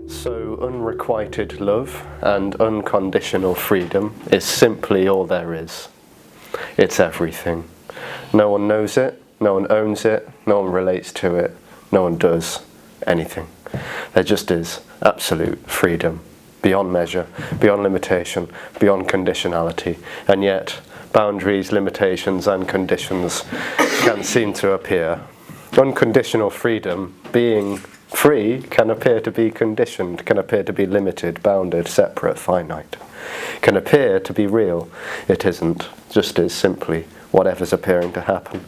So unrequited love and unconditional freedom is simply all there is. It's everything. No one knows it, no one owns it, no one relates to it, no one does anything. There just is absolute freedom, beyond measure, beyond limitation, beyond conditionality, and yet boundaries, limitations and conditions can seem to appear. Unconditional freedom, being free, can appear to be conditioned, can appear to be limited, bounded, separate, finite. Can appear to be real. It isn't. Just is simply whatever's appearing to happen.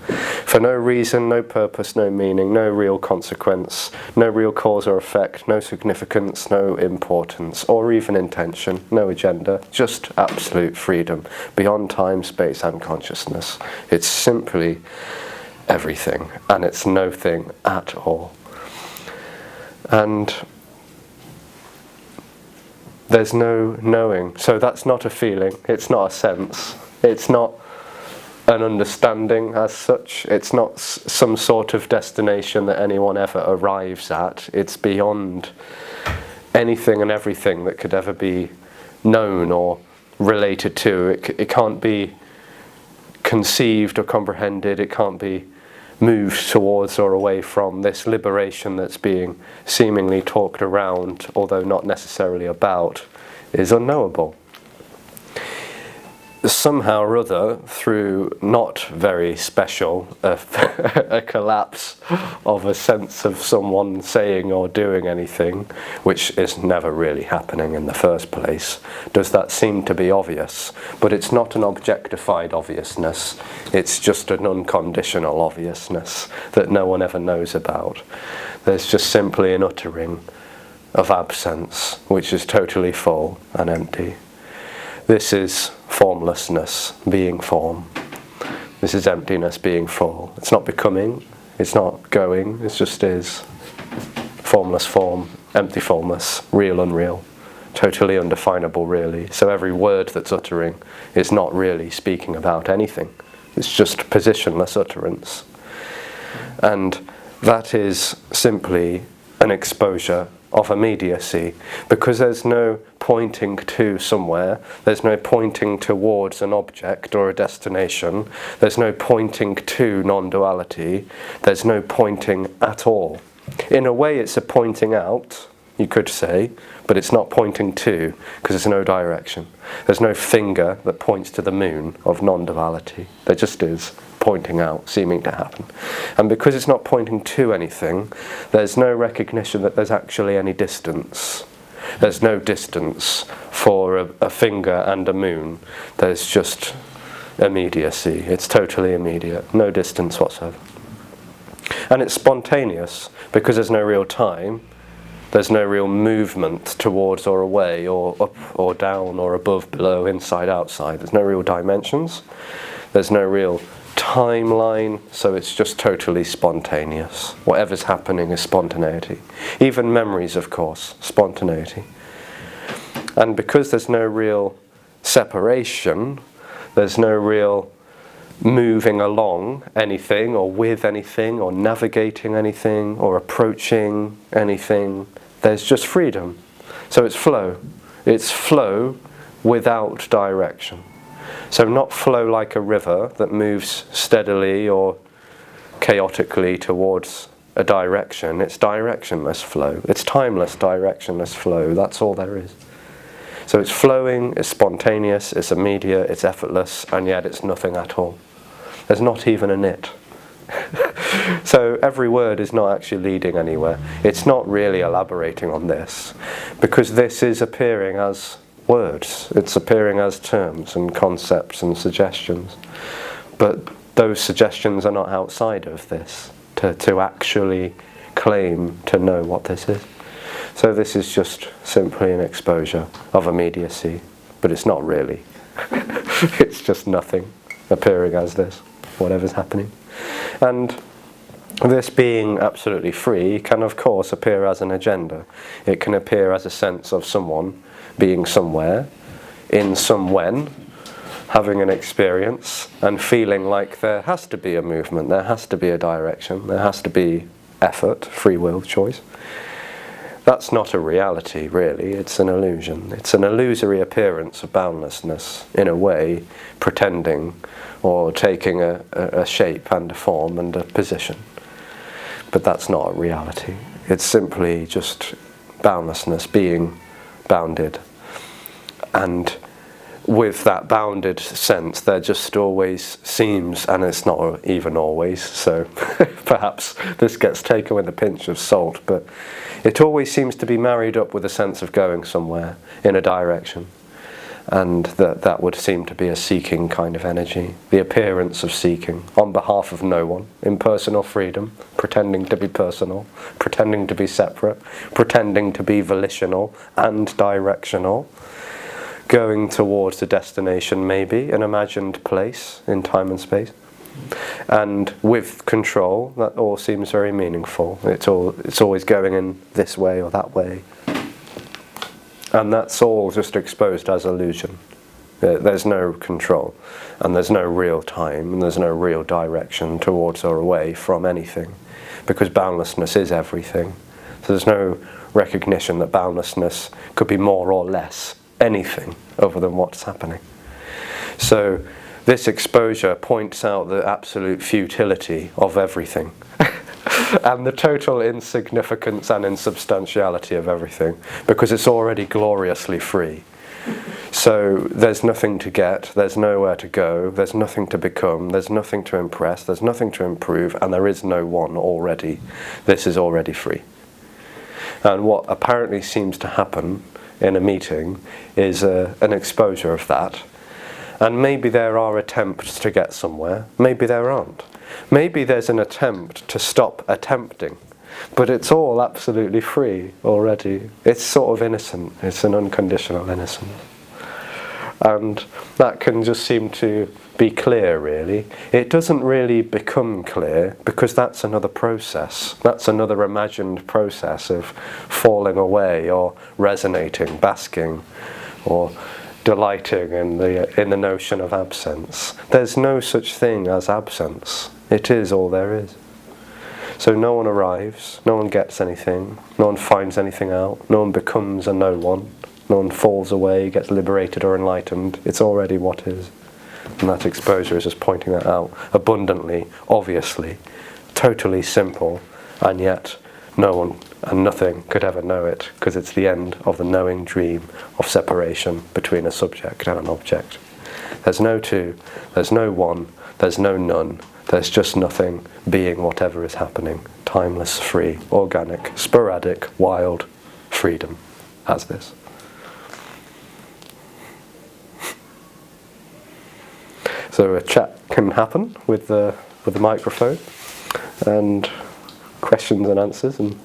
For no reason, no purpose, no meaning, no real consequence, no real cause or effect, no significance, no importance, or even intention, no agenda, just absolute freedom, beyond time, space and consciousness. It's simply everything, and it's no thing at all. And there's no knowing. So that's not a feeling, it's not a sense, it's not an understanding as such, it's not some sort of destination that anyone ever arrives at. It's beyond anything and everything that could ever be known or related to. It can't be conceived or comprehended, it can't be moved towards or away from. This liberation that's being seemingly talked around, although not necessarily about, is unknowable. Somehow or other, through not very special, a collapse of a sense of someone saying or doing anything, which is never really happening in the first place, does that seem to be obvious. But it's not an objectified obviousness, it's just an unconditional obviousness that no one ever knows about. There's just simply an uttering of absence, which is totally full and empty. This is formlessness being form. This is emptiness being full. It's not becoming, it's not going, it just is. Formless form, empty formless, real unreal, totally undefinable really. So every word that's uttering is not really speaking about anything. It's just positionless utterance. And that is simply an exposure of immediacy, because there's no pointing to somewhere, there's no pointing towards an object or a destination, there's no pointing to non-duality, there's no pointing at all. In a way it's a pointing out, you could say, but it's not pointing to, because there's no direction. There's no finger that points to the moon of non-duality. There just is pointing out, seeming to happen. And because it's not pointing to anything, there's no recognition that there's actually any distance. There's no distance for a finger and a moon. There's just immediacy. It's totally immediate. No distance whatsoever. And it's spontaneous, because there's no real time. There's no real movement towards or away, or up or down, or above, below, inside, outside. There's no real dimensions. There's no real timeline, so it's just totally spontaneous. Whatever's happening is spontaneity. Even memories, of course, spontaneity. And because there's no real separation, there's no real moving along anything, or with anything, or navigating anything, or approaching anything, there's just freedom. So it's flow. It's flow without direction. So not flow like a river that moves steadily or chaotically towards a direction. It's directionless flow. It's timeless directionless flow. That's all there is. So it's flowing, it's spontaneous, it's immediate, it's effortless, and yet it's nothing at all. There's not even a it. So every word is not actually leading anywhere. It's not really elaborating on this, because this is appearing as words. It's appearing as terms and concepts and suggestions. But those suggestions are not outside of this, to actually claim to know what this is. So this is just simply an exposure of immediacy, but it's not really. It's just nothing appearing as this, whatever's happening. And this being absolutely free can of course appear as an agenda. It can appear as a sense of someone being somewhere, in some when, having an experience and feeling like there has to be a movement, there has to be a direction, there has to be effort, free will, choice. That's not a reality, really. It's an illusion. It's an illusory appearance of boundlessness, in a way, pretending or taking a shape and a form and a position. But that's not reality. It's simply just boundlessness, being bounded. And with that bounded sense, there just always seems, and it's not even always, so perhaps this gets taken with a pinch of salt, but it always seems to be married up with a sense of going somewhere, in a direction. And that would seem to be a seeking kind of energy, the appearance of seeking, on behalf of no one, impersonal freedom, pretending to be personal, pretending to be separate, pretending to be volitional and directional, going towards a destination, maybe, an imagined place in time and space. And with control, that all seems very meaningful. It's always going in this way or that way. And that's all just exposed as illusion. There's no control, and there's no real time, and there's no real direction towards or away from anything, because boundlessness is everything. So there's no recognition that boundlessness could be more or less anything other than what's happening. So this exposure points out the absolute futility of everything and the total insignificance and insubstantiality of everything, because it's already gloriously free. So there's nothing to get, there's nowhere to go, there's nothing to become, there's nothing to impress, there's nothing to improve, and there is no one already. This is already free. And what apparently seems to happen in a meeting is an exposure of that. And maybe there are attempts to get somewhere, maybe there aren't. Maybe there's an attempt to stop attempting, but it's all absolutely free already. It's sort of innocent, it's an unconditional innocence. And that can just seem to be clear, really. It doesn't really become clear, because that's another process. That's another imagined process of falling away or resonating, basking, or delighting in the notion of absence. There's no such thing as absence. It is all there is. So no one arrives, no one gets anything, no one finds anything out, no one becomes a no one, no one falls away, gets liberated or enlightened. It's already what is. And that exposure is just pointing that out abundantly, obviously, totally simple, and yet no one and nothing could ever know it, because it's the end of the knowing dream of separation between a subject and an object. There's no two, there's no one, there's no none, there's just nothing, being whatever is happening, timeless, free, organic, sporadic, wild, freedom, as this. So a chat can happen with the microphone, and questions and answers and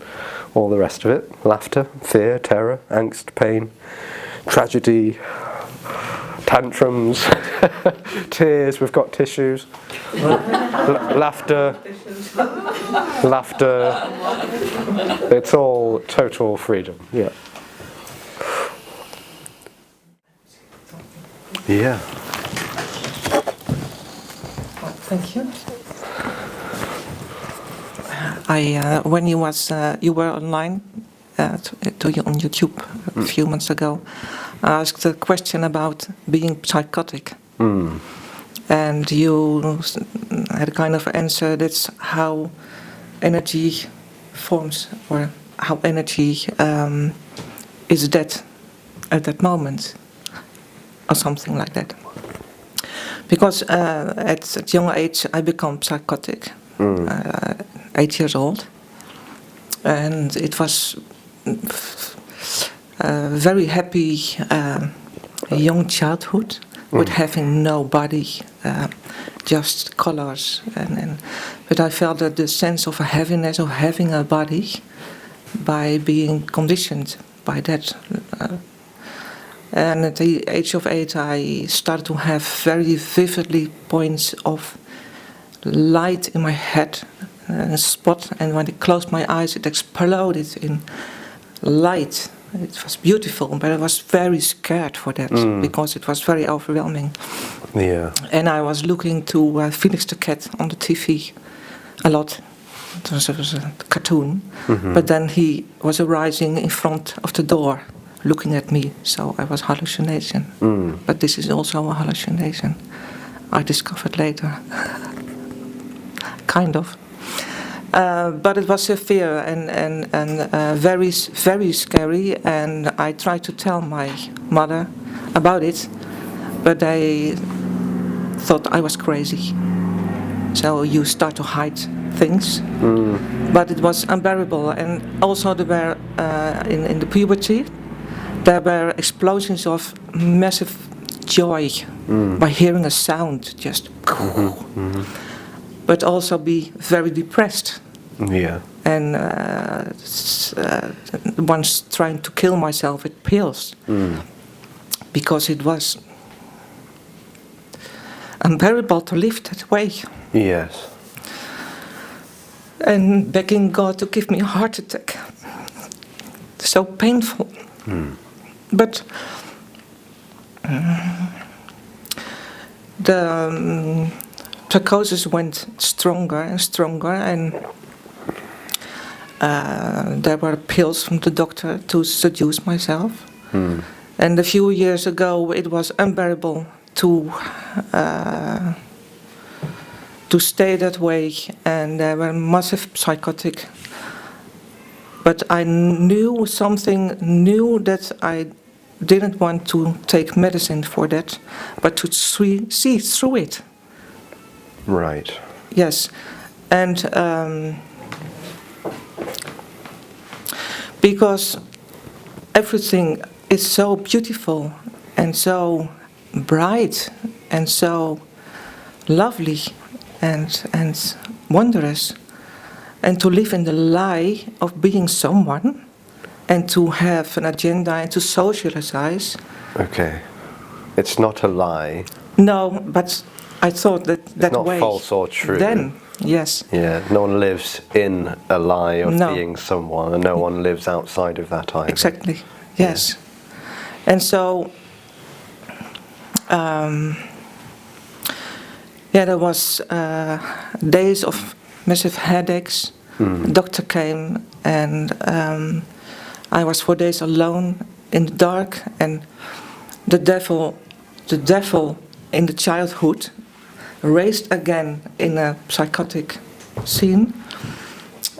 all the rest of it. Laughter, fear, terror, angst, pain, tragedy, tantrums, tears, we've got tissues, laughter, it's all total freedom. Yeah. Yeah. Thank you. When you were online on YouTube a few months ago, I asked a question about being psychotic, and you had a kind of answer. That's how energy forms, or how energy is dead at that moment, or something like that. Because at young age I became psychotic, 8 years old, and it was a very happy young childhood with having no body, just colors, but I felt that the sense of a heaviness of having a body by being conditioned by that. And at the age of 8, I started to have very vividly points of light in my head, a spot, and when I closed my eyes, it exploded in light, It was beautiful, but I was very scared for that because it was very overwhelming. Yeah. And I was looking to Felix the Cat on the TV a lot. It was a cartoon. But then he was arising in front of the door, looking at me. So I was hallucination. But this is also a hallucination. I discovered later. Kind of. But it was severe and very, very scary. And I tried to tell my mother about it, but they thought I was crazy. So you start to hide things. But it was unbearable. And also there were, in the puberty, there were explosions of massive joy by hearing a sound, just but also be very depressed. Yeah. And once trying to kill myself with pills because it was unbearable to live that way. Yes. And begging God to give me a heart attack. So painful. But the psychosis went stronger and stronger, and there were pills from the doctor to seduce myself. And a few years ago it was unbearable to stay that way, and there were massive psychotic. But I knew something new, that I didn't want to take medicine for that, but to see through it. Right. Yes, and because everything is so beautiful and so bright and so lovely and wondrous, and to live in the lie of being someone and to have an agenda and to socialize. Okay. It's not a lie. No, but I thought that It's not way. false or true. Then, yes. Yeah, no one lives in a lie of No. being someone, and no one lives outside of that either. Exactly, yes. And so, there was days of massive headaches. The doctor came, and I was 4 days alone in the dark, and the devil in the childhood raised again in a psychotic scene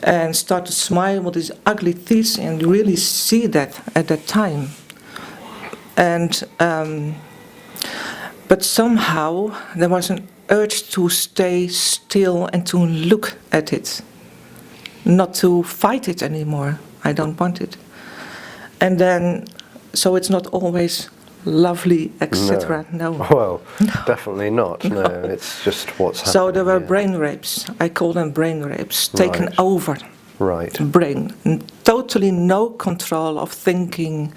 and started to smile with his ugly teeth, and you really see that at that time. And but somehow there was an urge to stay still and to look at it, not to fight it anymore. I don't want it. And then, so it's not always lovely, etc. No. Well, definitely not. No, it's just what's happening. So there were brain rapes. I call them brain rapes, taken over. Right. Brain. Totally no control of thinking,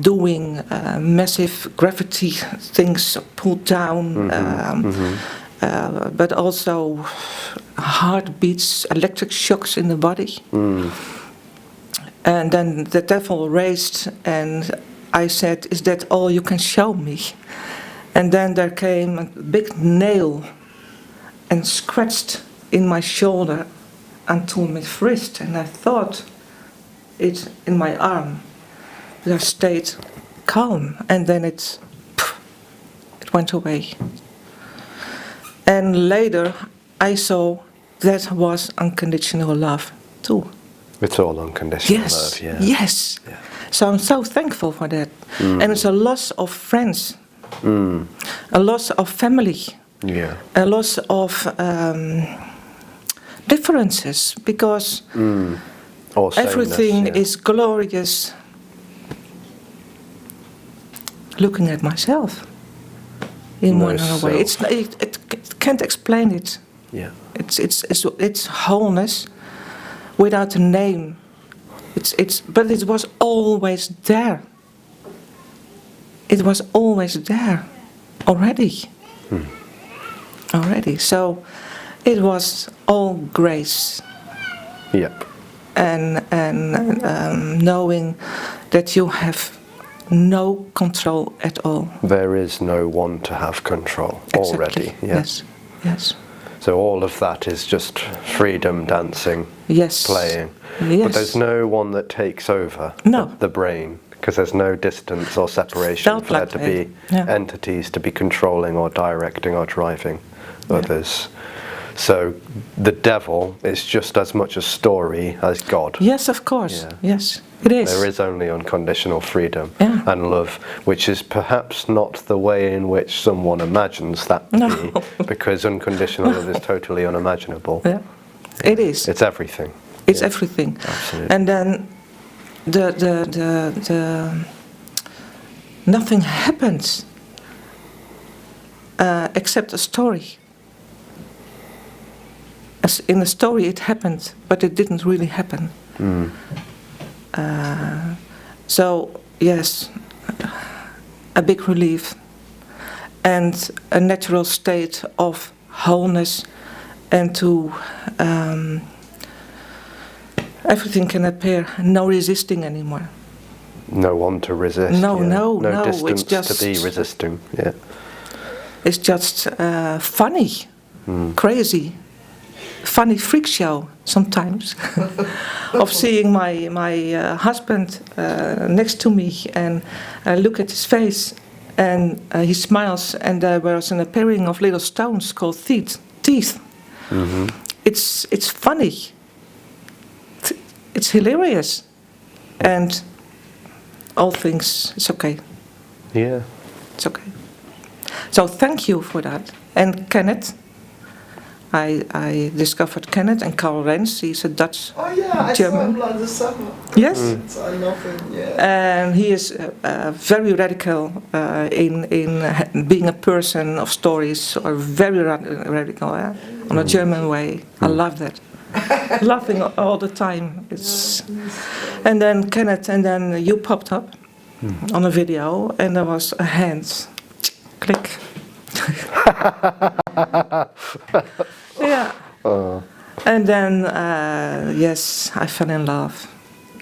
doing massive gravity things pulled down, but also heartbeats, electric shocks in the body. And then the devil raised, and I said, "Is that all you can show me?" And then there came a big nail and scratched in my shoulder until my wrist, and I thought it in my arm. But I stayed calm, and then it went away. And later I saw that was unconditional love too. It's all unconditional Yes, love, yeah. yes. Yeah. So I'm so thankful for that. And it's a loss of friends, a loss of family, a loss of differences, because everything is glorious. Looking at myself in one other way, it can't explain it. Yeah, it's wholeness without a name. But it was always there. It was always there already. Already. So it was all grace. Yep. And knowing that you have no control at all. There is no one to have control already. Yes. Yes. So all of that is just freedom, dancing, Yes. playing. Yes. But there's no one that takes over the brain, because there's no distance or separation Felt for there like to that. be entities to be controlling or directing or driving others. So the devil is just as much a story as God. Yes, of course. Yes, it is. There is only unconditional freedom and love, which is perhaps not the way in which someone imagines that to be, because unconditional love is totally unimaginable. Yeah, it is. It's everything. It's everything. Absolutely. And then the nothing happens except a story. As in a story it happened, but it didn't really happen. So yes, a big relief and a natural state of wholeness, and to everything can appear, no resisting anymore. No one to resist. No distance it's just to be resisting. Yeah. It's just funny, crazy, funny freak show sometimes of seeing my husband next to me, and I look at his face, and he smiles, and there was an appearing of little stones called teeth. Mm-hmm. It's funny. It's hilarious, and all things. It's okay. Yeah. It's okay. So thank you for that. And Kenneth, I discovered Kenneth and Karl Renz. He's a Dutch I German. saw him last summer. Yes. I love him. Yeah. And he is very radical in being a person of stories, or very radical on a German way. I love that. Laughing all the time. It's and then Kenneth, and then you popped up on a video, and there was a hand, click. Yeah. And then yes, I fell in love,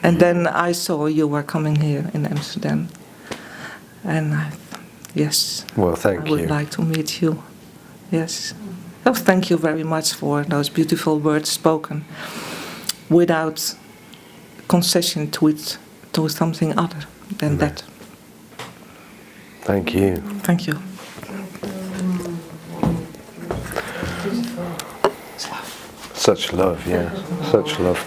and then I saw you were coming here in Amsterdam, and yes. Well, thank I would you. like to meet you. Yes. Oh, thank you very much for those beautiful words spoken, without concession to something other than that. Thank you. Thank you. Such love, yeah. Such love.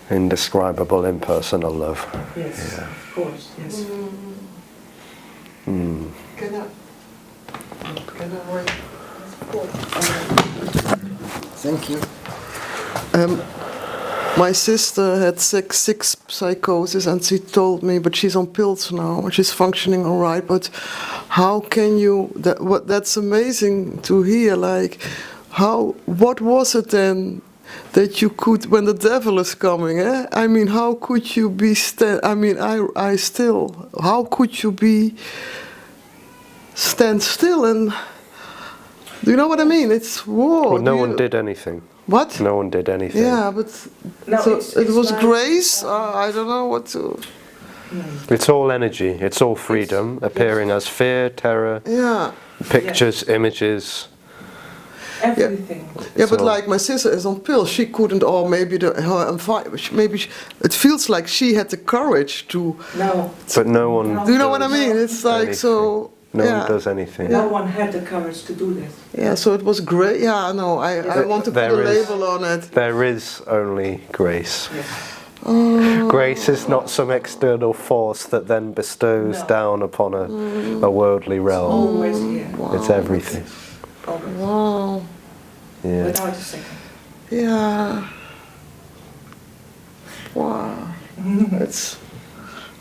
Indescribable, impersonal love. Yes, Yeah. of course. Yes. Can I wait? Thank you. My sister had six psychosis, and she told me, but she's on pills now, she's functioning all right. But how can you? That's amazing to hear. Like, what was it then that you could, when the devil is coming? I mean, how could you be? How could you be? Stand still and. Do you know what I mean? It's war. Well, no one did anything. What? No one did anything. Yeah, but No, so it's it was like, grace. I don't know what to. It's all energy. It's all freedom, appearing as fear, terror, pictures, images. Everything. Yeah, but So- like my sister is on pills, she couldn't. Or maybe it feels like she had the courage to. No. But no one. Do you know what I mean? It's like anything. so. No yeah. one does anything. No one had the courage to do this. Yeah, so it was great. Yeah, no, I want to put a There is- label on it. There is only grace. Yes. Grace is not some external force that then bestows down upon a worldly realm. Always here. It's everything. Always. Wow. Yeah. Without a second. Yeah. Wow. It's.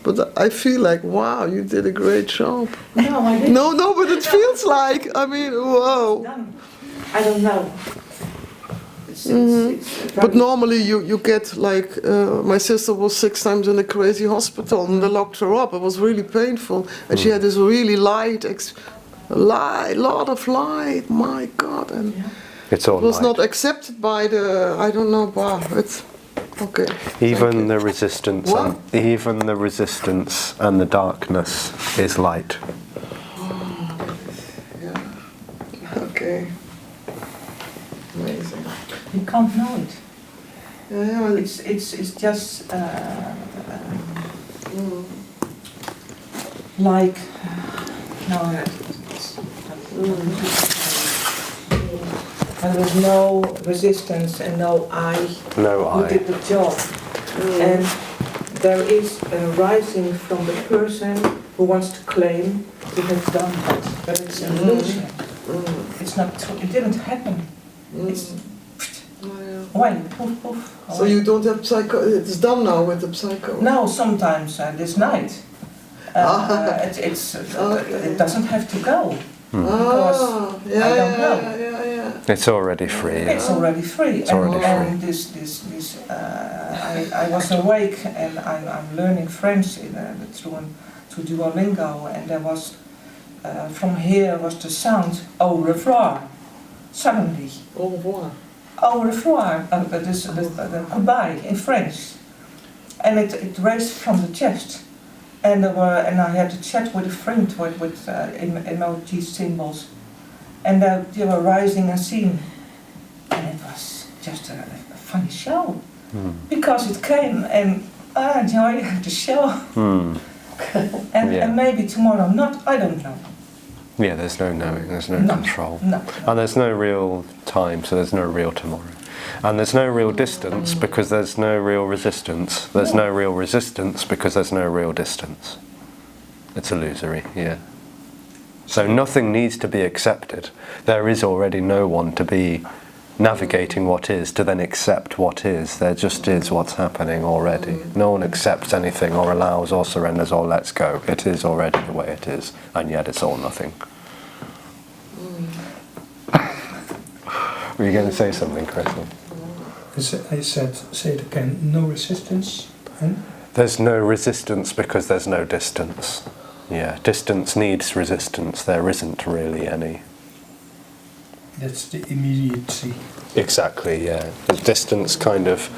But I feel like, wow, you did a great job. No, I didn't. No, but it feels like, I mean, whoa. Done. I don't know. It's But normally you get like, my sister was 6 times in a crazy hospital and they locked her up. It was really painful. And she had this really lot of light, my God. And It's all it was light. not accepted by the, I don't know, wow, Okay. Even the resistance, What? even the resistance and the darkness is light. Yeah. Okay. Amazing. You can't know it. Yeah, well, It's just like no. There was no resistance and no I No who I. did the job. And there is a rising from the person who wants to claim he has done that, but it's an illusion. It's not true. It didn't happen. It's why poof poof. so you don't have psycho. It's done now with the psycho. No, sometimes this night. It doesn't have to go because I don't know. Yeah. It's already free. It's already free. It's already free. And I was awake and I'm learning French through Duolingo, and there was from here was the sound au revoir. Suddenly, Au revoir. au revoir. That is goodbye in French, and it raised from the chest. And I had to chat with a friend with emoji symbols, and they were rising and seeing, and it was just a funny show because it came and I enjoyed the show. And maybe tomorrow not. I don't know. Yeah, there's no knowing, there's no control. No. And there's no real time, so there's no real tomorrow. And there's no real distance because there's no real resistance. There's no real resistance because there's no real distance. It's illusory, yeah. So nothing needs to be accepted. There is already no one to be navigating what is, to then accept what is. There just is what's happening already. No one accepts anything or allows or surrenders or lets go. It is already the way it is, and yet it's all nothing. Were you going to say something, Crystal? I said, say it again, no resistance. There's no resistance because there's no distance. Yeah, distance needs resistance. There isn't really any. That's the immediacy. Exactly, yeah. The distance kind of...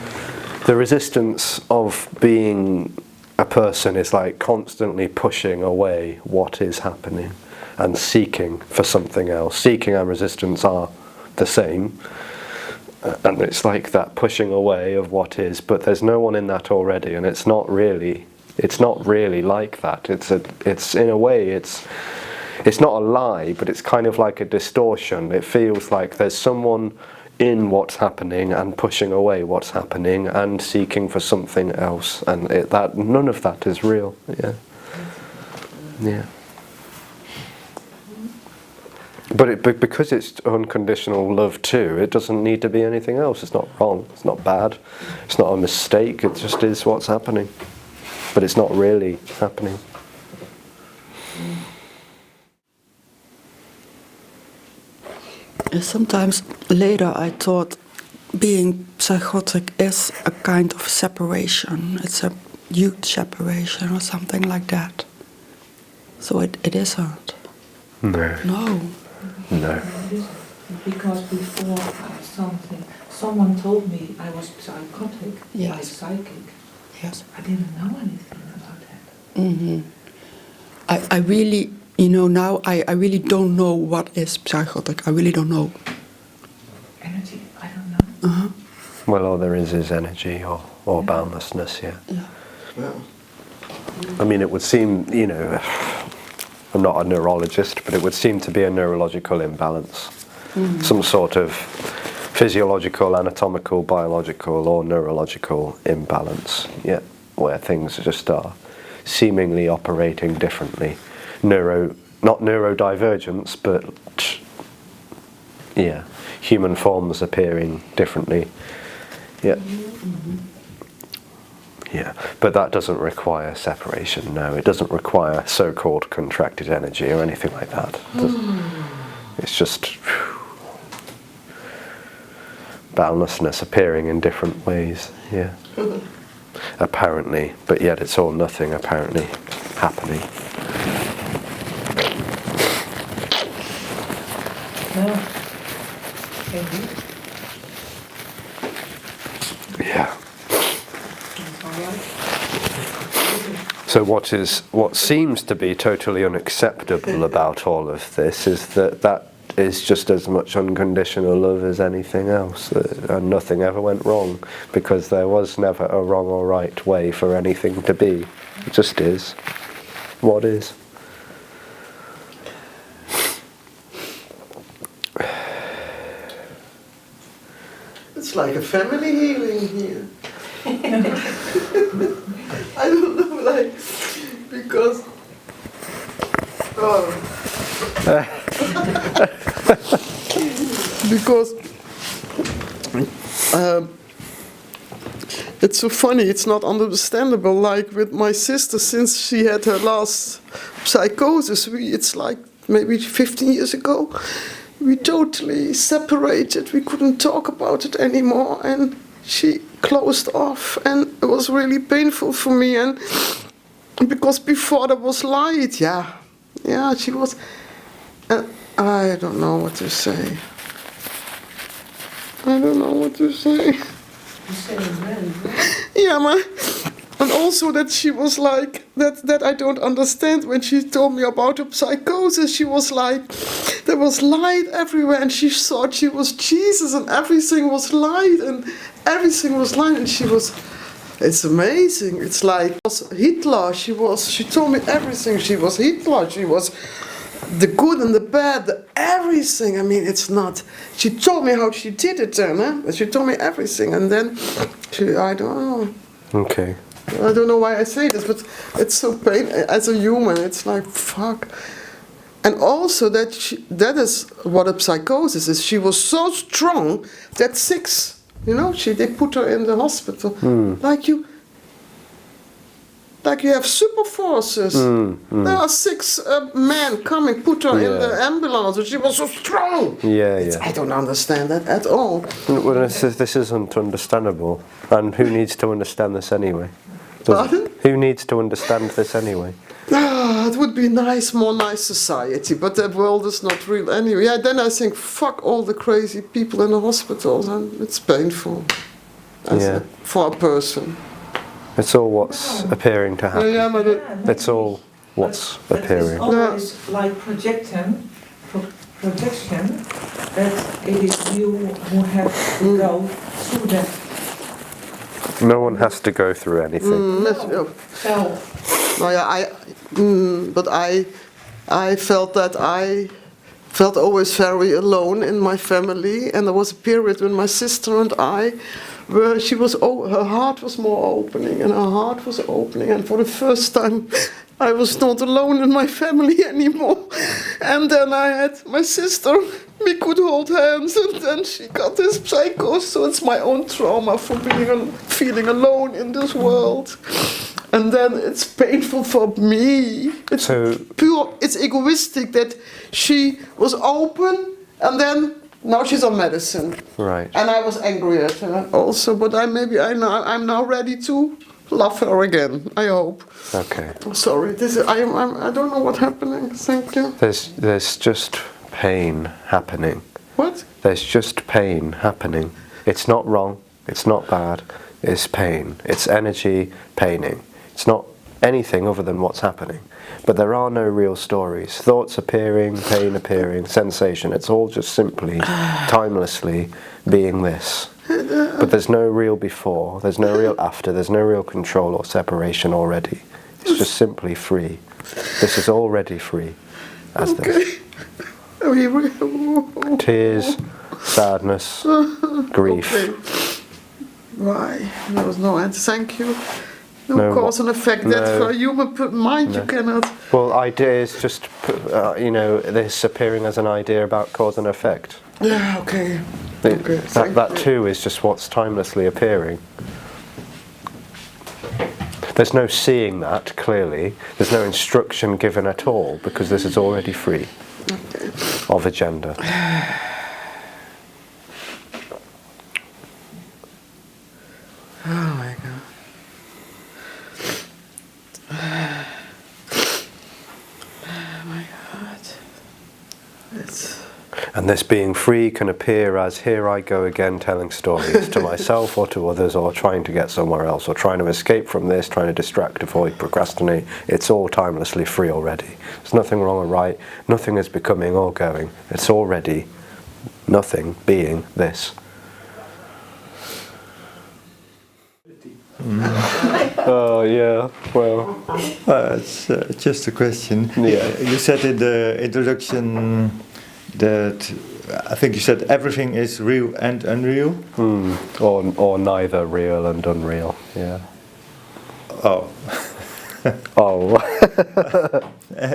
The resistance of being a person is like constantly pushing away what is happening and seeking for something else. Seeking and resistance are the same. And it's like that pushing away of what is, but there's no one in that already, and it's not really like that. It's in a way, it's not a lie, but it's kind of like a distortion. It feels like there's someone in what's happening and pushing away what's happening and seeking for something else, and that none of that is real. Yeah. But because it's unconditional love too, it doesn't need to be anything else. It's not wrong, it's not bad, it's not a mistake, it just is what's happening. But it's not really happening. Sometimes later I thought being psychotic is a kind of separation. It's a huge separation or something like that. So it isn't. No. No. Because before someone told me I was psychotic, Yes. like psychic. Yes. I didn't know anything about that. Mm-hmm. I really, now I really don't know what is psychotic. I really don't know. Energy, I don't know. Uh-huh. Well, all there is energy or boundlessness, yeah. Yeah. I mean, it would seem, I'm not a neurologist, but it would seem to be a neurological imbalance. Mm-hmm. Some sort of physiological, anatomical, biological, or neurological imbalance, yeah, where things just are seemingly operating differently. Not neurodivergence, but yeah, human forms appearing differently. Yeah. Mm-hmm. Yeah, but that doesn't require separation, no. It doesn't require so-called contracted energy or anything like that. It's just boundlessness appearing in different ways, yeah. Apparently, but yet it's all nothing apparently happening. No. Indeed. Yeah. So what seems to be totally unacceptable about all of this is that is just as much unconditional love as anything else, and nothing ever went wrong, because there was never a wrong or right way for anything to be. It just is what is. It's like a family healing here. I don't know, like, because because it's so funny, it's not understandable. Like with my sister, since she had her last psychosis, it's like maybe 15 years ago, we totally separated. We couldn't talk about it anymore, and she closed off, and it was really painful for me. And because before there was light, yeah, she was. I don't know what to say. I don't know what to say. You say it really good. Yeah, and also that she was like, that I don't understand. When she told me about her psychosis, she was like, there was light everywhere, and she thought she was Jesus, and everything was light, and she was, it's amazing. It's like Hitler. She told me everything. She was Hitler. She was the good and the bad, everything. I mean, it's not. She told me how she did it then. She told me everything, and then I don't know. Okay. I don't know why I say this, but it's so pain as a human. It's like fuck. And also that is what a psychosis is. She was so strong that 6, they put her in the hospital. Like you have super forces. There are 6 men coming, put her in the ambulance, and she was so strong. I don't understand that at all. Well, this isn't understandable, and who needs to understand this anyway? Pardon? Who needs to understand this anyway? It would be more nice society, but that world is not real anyway. Yeah, then I think, fuck all the crazy people in the hospitals, and it's painful for a person. It's all what's appearing to happen. It's all what's appearing. It's always like projection, that it is you who have to go through that. No one has to go through anything. So. But I felt that I felt always very alone in my family, and there was a period when my sister and I, where her heart was more opening, and and for the first time I was not alone in my family anymore. And then I had my sister, we could hold hands, and then she got this psychosis, so it's my own trauma for feeling alone in this world. And then it's painful for me. It's it's egoistic that she was open, and then now she's on medicine. Right. And I was angry at her also, but I'm now ready to love her again. I hope. Okay. Sorry, I don't know what's happening. Thank you. There's just pain happening. What? There's just pain happening. It's not wrong. It's not bad. It's pain. It's energy paining. It's not anything other than what's happening. But there are no real stories. Thoughts appearing, pain appearing, sensation. It's all just simply, timelessly being this. But there's no real before, there's no real after, there's no real control or separation already. It's just simply free. This is already free as this. Tears, sadness, grief. Okay. Why? There was no answer. Thank you. No cause and effect. That for a human mind you cannot. Well, idea is just, this appearing as an idea about cause and effect. Yeah, okay. That too is just what's timelessly appearing. There's no seeing that, clearly. There's no instruction given at all, because this is already free of agenda. Oh my God. Oh my God. And this being free can appear as, here I go again telling stories to myself or to others, or trying to get somewhere else, or trying to escape from this, trying to distract, avoid, procrastinate. It's all timelessly free already. There's nothing wrong or right. Nothing is becoming or going. It's already nothing being this. Oh yeah, well, It's just a question. Yeah. You said in the introduction that I think you said everything is real and unreal. or neither real and unreal. Yeah. Oh. Oh.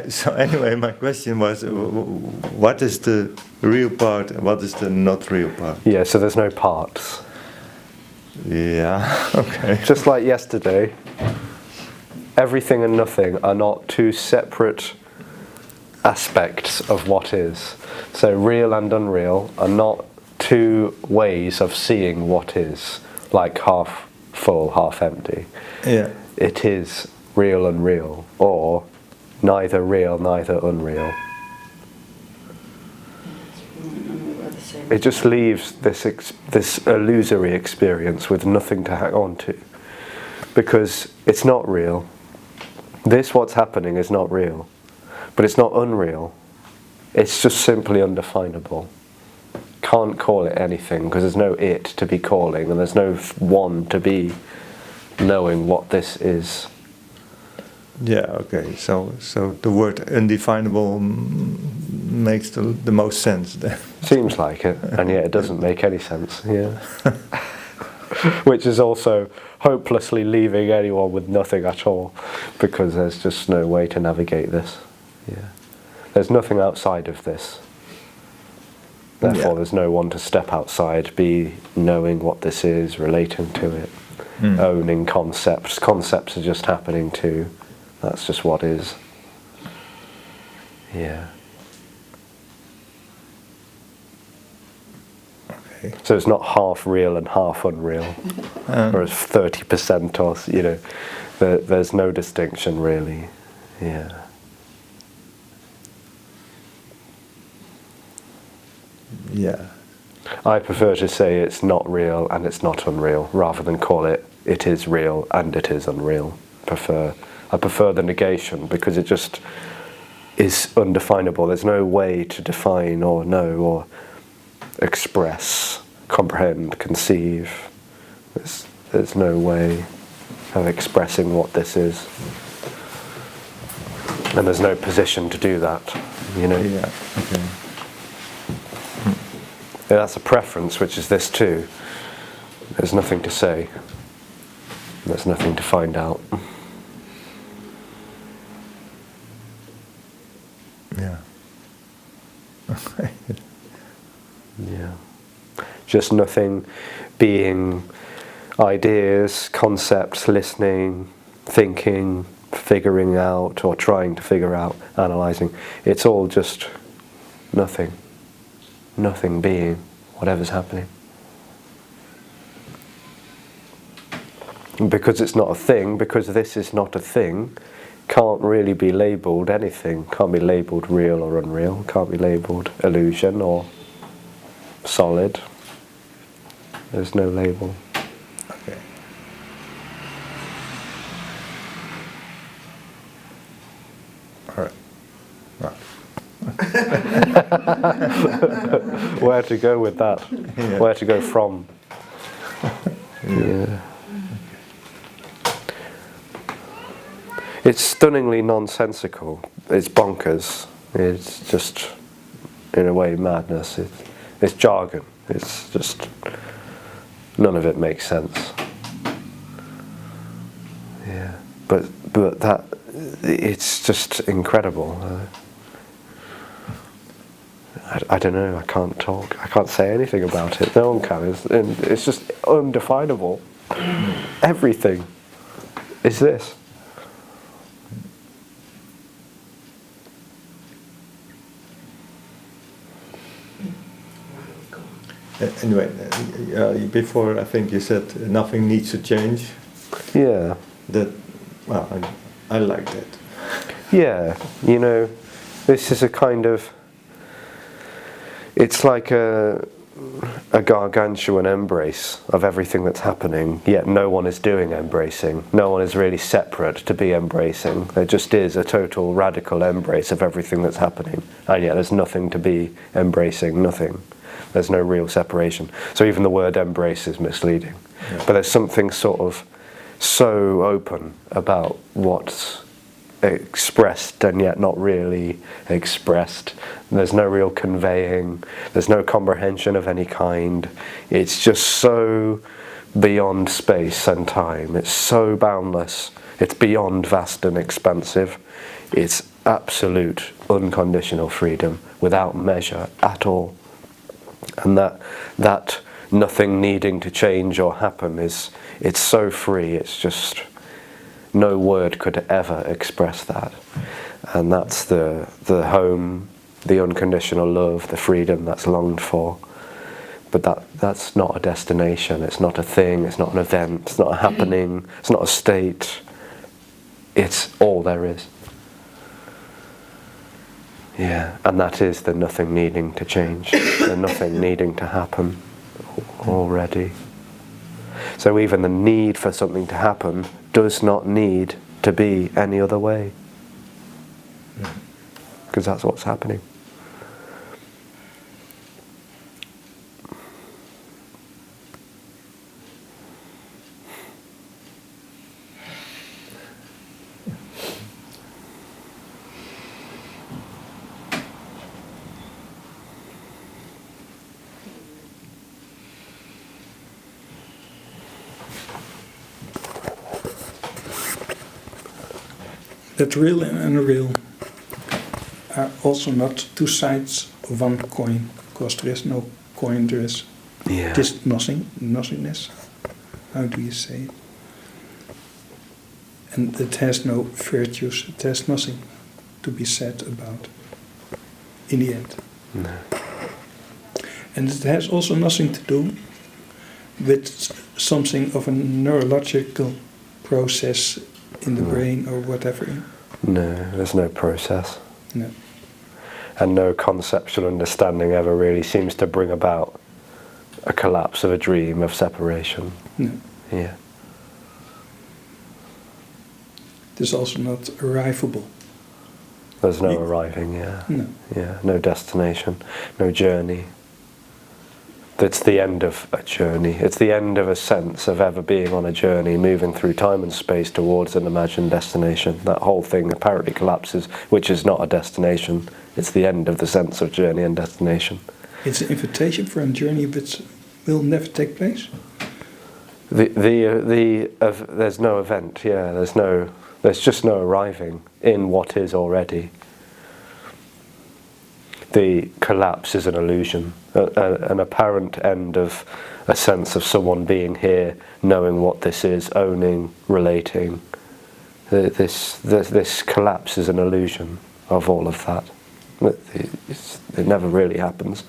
So anyway, my question was, what is the real part and what is the not real part? Yeah. So there's no parts. Yeah. Okay. Just like yesterday, everything and nothing are not two separate aspects of what is. So real and unreal are not two ways of seeing what is, like half full, half empty. Yeah. It is real and real, or neither real, neither unreal. It just leaves this illusory experience with nothing to hang on to, because it's not real. This, what's happening, is not real, but it's not unreal. It's just simply undefinable. Can't call it anything because there's no it to be calling, and there's no one to be knowing what this is. Yeah. Okay. So the word undefinable makes the most sense then. Seems like it, and yet it doesn't make any sense. Yeah. Which is also hopelessly leaving anyone with nothing at all, because there's just no way to navigate this. Yeah. There's nothing outside of this. Therefore, there's no one to step outside, be knowing what this is, relating to it, owning concepts. Concepts are just happening too. That's just what is. Yeah. Okay. So it's not half real and half unreal, or it's 30%, or there's no distinction really. Yeah. Yeah. I prefer to say it's not real and it's not unreal, rather than call it is real and it is unreal. I prefer the negation, because it just is undefinable. There's no way to define or know or express, comprehend, conceive. There's no way of expressing what this is. And there's no position to do that, you know. Yeah. Okay. Yeah, that's a preference, which is this too. There's nothing to say. There's nothing to find out. Yeah. Yeah. Just nothing being ideas, concepts, listening, thinking, figuring out, or trying to figure out, analysing. It's all just nothing. Nothing being whatever's happening. And because it's not a thing, because this is not a thing, can't really be labelled anything. Can't be labelled real or unreal. Can't be labelled illusion or solid. There's no label. Okay. All right. Right. Where to go with that? Yeah. Where to go from? Yeah. It's stunningly nonsensical. It's bonkers. It's just, in a way, madness. It's jargon. It's just, none of it makes sense. Yeah. But that, it's just incredible. I don't know, I can't talk. I can't say anything about it. No one can. It's just undefinable. Everything is this. Anyway, before I think you said nothing needs to change. Yeah. That, well, I like that. Yeah, you know, this is a kind of... it's like a gargantuan embrace of everything that's happening, yet no one is doing embracing. No one is really separate to be embracing. There just is a total radical embrace of everything that's happening, and yet there's nothing to be embracing, nothing. There's no real separation. So even the word embrace is misleading. Yeah. But there's something sort of so open about what's expressed and yet not really expressed. There's no real conveying, there's no comprehension of any kind. It's just so beyond space and time. It's so boundless. It's beyond vast and expansive. It's absolute unconditional freedom without measure at all. And that nothing needing to change or happen it's so free. It's just no word could ever express that. And that's the home, the unconditional love, the freedom that's longed for. But that's not a destination, it's not a thing, it's not an event, it's not a happening, it's not a state. It's all there is. Yeah, and that is the nothing needing to change, the nothing needing to happen already. So even the need for something to happen does not need to be any other way. Because that's what's happening. That real and unreal are also not two sides of one coin, because there is no coin, there is just nothingness. How do you say it? And it has no virtues, it has nothing to be said about in the end. No. And it has also nothing to do with something of a neurological process in the brain or whatever. No, there's no process. No. And no conceptual understanding ever really seems to bring about a collapse of a dream of separation. No. Yeah. It is also not arrivable. There's no arriving, yeah. No. Yeah, no destination, no journey. It's the end of a journey. It's the end of a sense of ever being on a journey, moving through time and space towards an imagined destination. That whole thing apparently collapses, which is not a destination. It's the end of the sense of journey and destination. It's an invitation for a journey which will never take place. There's no event. Yeah, there's just no arriving in what is already. The collapse is an illusion, an apparent end of a sense of someone being here, knowing what this is, owning, relating. This collapse is an illusion of all of that. It never really happens.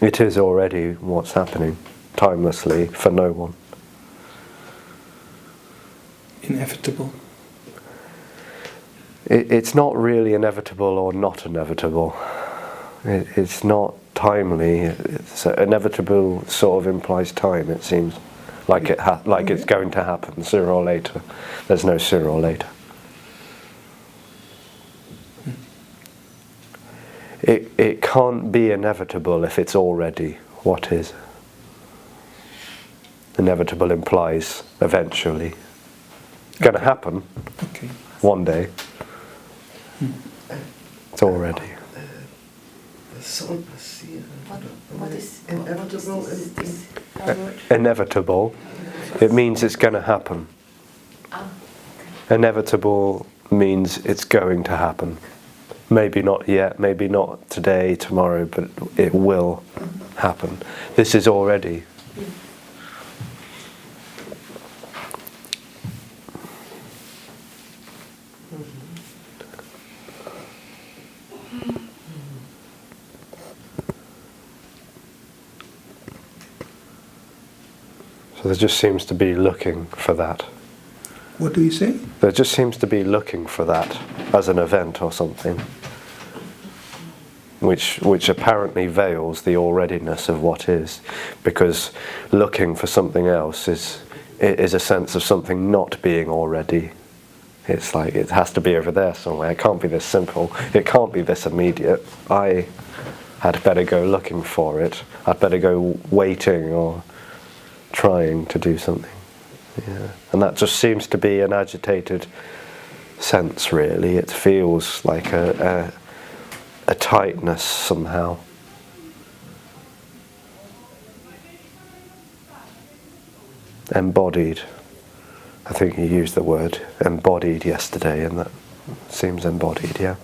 It is already what's happening, timelessly, for no one. Inevitable. It's not really inevitable or not inevitable. It's not timely. It's inevitable sort of implies time, it seems. Like it's going to happen sooner or later. There's no sooner or later. It can't be inevitable if it's already what is. Inevitable implies eventually. Going to happen one day. It's already. What is inevitable? Inevitable. It means it's going to happen. Inevitable means it's going to happen. Maybe not yet, maybe not today, tomorrow, but it will happen. This is already. So there just seems to be looking for that. What do you say? There just seems to be looking for that as an event or something. which apparently veils the alreadiness of what is, because looking for something else is a sense of something not being already. It's like it has to be over there somewhere. It can't be this simple. It can't be this immediate. I had better go looking for it. I'd better go waiting or trying to do something. Yeah. And that just seems to be an agitated sense, really. It feels like a tightness somehow. Embodied. I think you used the word embodied yesterday, and that seems embodied, yeah.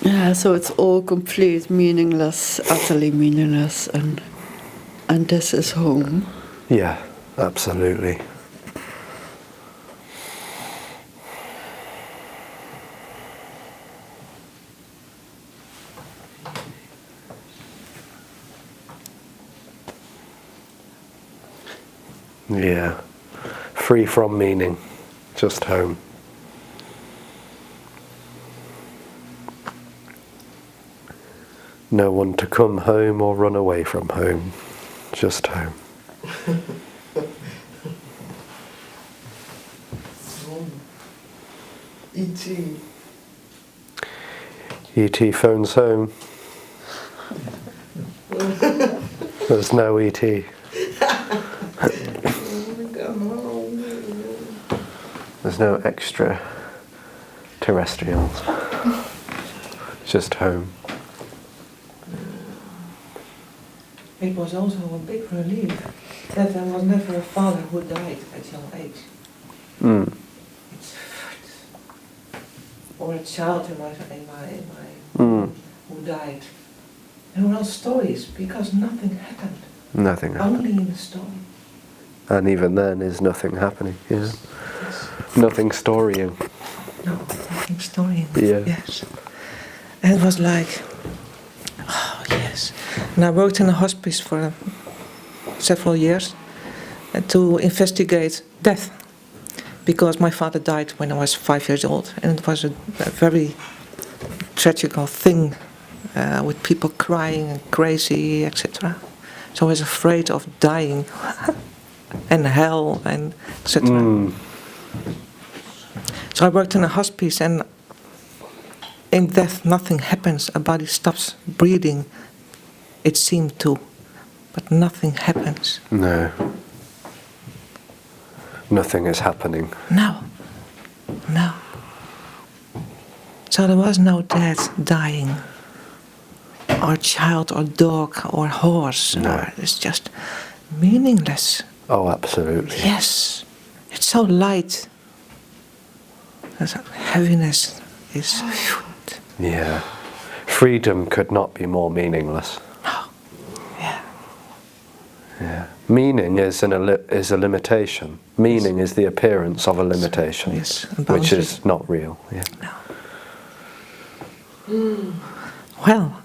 Yeah, so it's all complete, meaningless, utterly meaningless, and this is home. Yeah, absolutely. Yeah, free from meaning, just home. No one to come home or run away from home, just home. E.T. E.T. phones home. There's no E.T. There's no extra terrestrials. Just home. It was also a big relief that there was never a father who died at young age. Mm. Or a child in my who died. There were all stories because nothing happened. Nothing happened. Only in the story. And even then is nothing happening. Yeah. Yes. Nothing storying. No, nothing storying. Yeah. Yes. And it was like, oh yes. And I worked in a hospice for several years to investigate death, because my father died when I was 5 years old, and it was a very tragical thing with people crying and crazy, etc. So I was afraid of dying and hell and etc. Mm. So I worked in a hospice, and in death nothing happens. A body stops breathing, it seemed to, but nothing happens. No. Nothing is happening. No. No. So there was no death, dying, or child, or dog, or horse. No. Or it's just meaningless. Oh, absolutely. Yes. It's so light. That heaviness is... Yeah. Freedom could not be more meaningless. No. Yeah. Yeah. Meaning is a limitation. Meaning is the appearance of a limitation, Yes, a which boundary. is not real. Yeah. No. Well,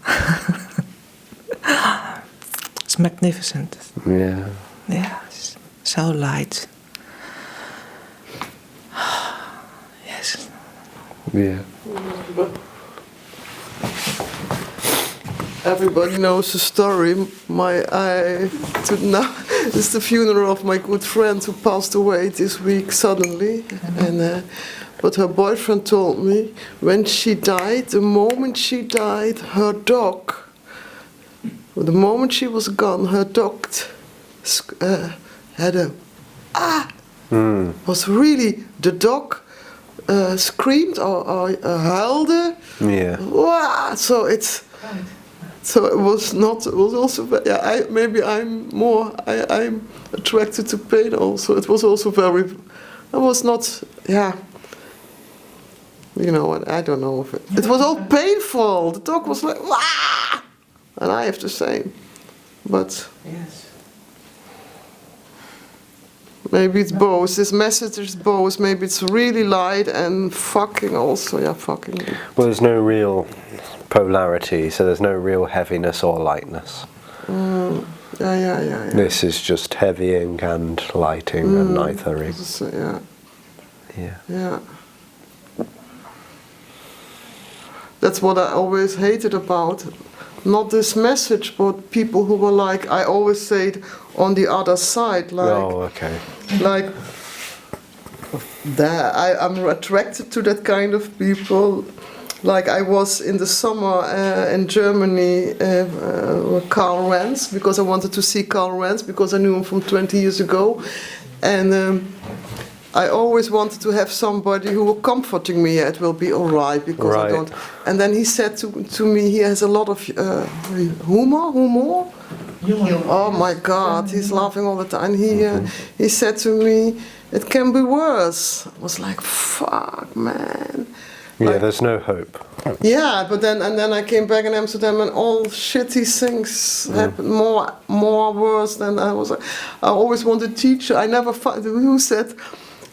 it's magnificent. Yeah. Yeah, it's so light. Yes. Yeah. Everybody knows the story. It's the funeral of my good friend who passed away this week suddenly. And but her boyfriend told me when she died, the moment she died, her dog. The moment she was gone, her dog had a was really the dog screamed or howled. Yeah. Wow! So it's. So it was not. It was also. Yeah. I'm attracted to pain. Also, it was also very. I was not. Yeah. You know, I don't know if it was all painful. The dog was like, wah! And I have the same. But Yes. maybe it's both. This message is both. Maybe it's really light and fucking also. Yeah, fucking. Well, there's no real polarity, so there's no real heaviness or lightness. Yeah. This is just heavying and lighting and nithering. So, yeah. Yeah. That's what I always hated about, not this message, but people who were like, I always say it on the other side, like, Oh, okay. like that. I'm attracted to that kind of people. Like I was in the summer in Germany with Karl Renz, because I wanted to see Karl Renz, because I knew him from 20 years ago. And I always wanted to have somebody who were comforting me. Yeah, it will be all right, because I don't. And then he said to me, he has a lot of humor. Oh my God, he's laughing all the time. He said to me, it can be worse. I was like, fuck, man. Yeah, Like, there's no hope. yeah, but then I came back in Amsterdam, and all shitty things happened, more worse than I was. I always wanted a teacher. I never found who said,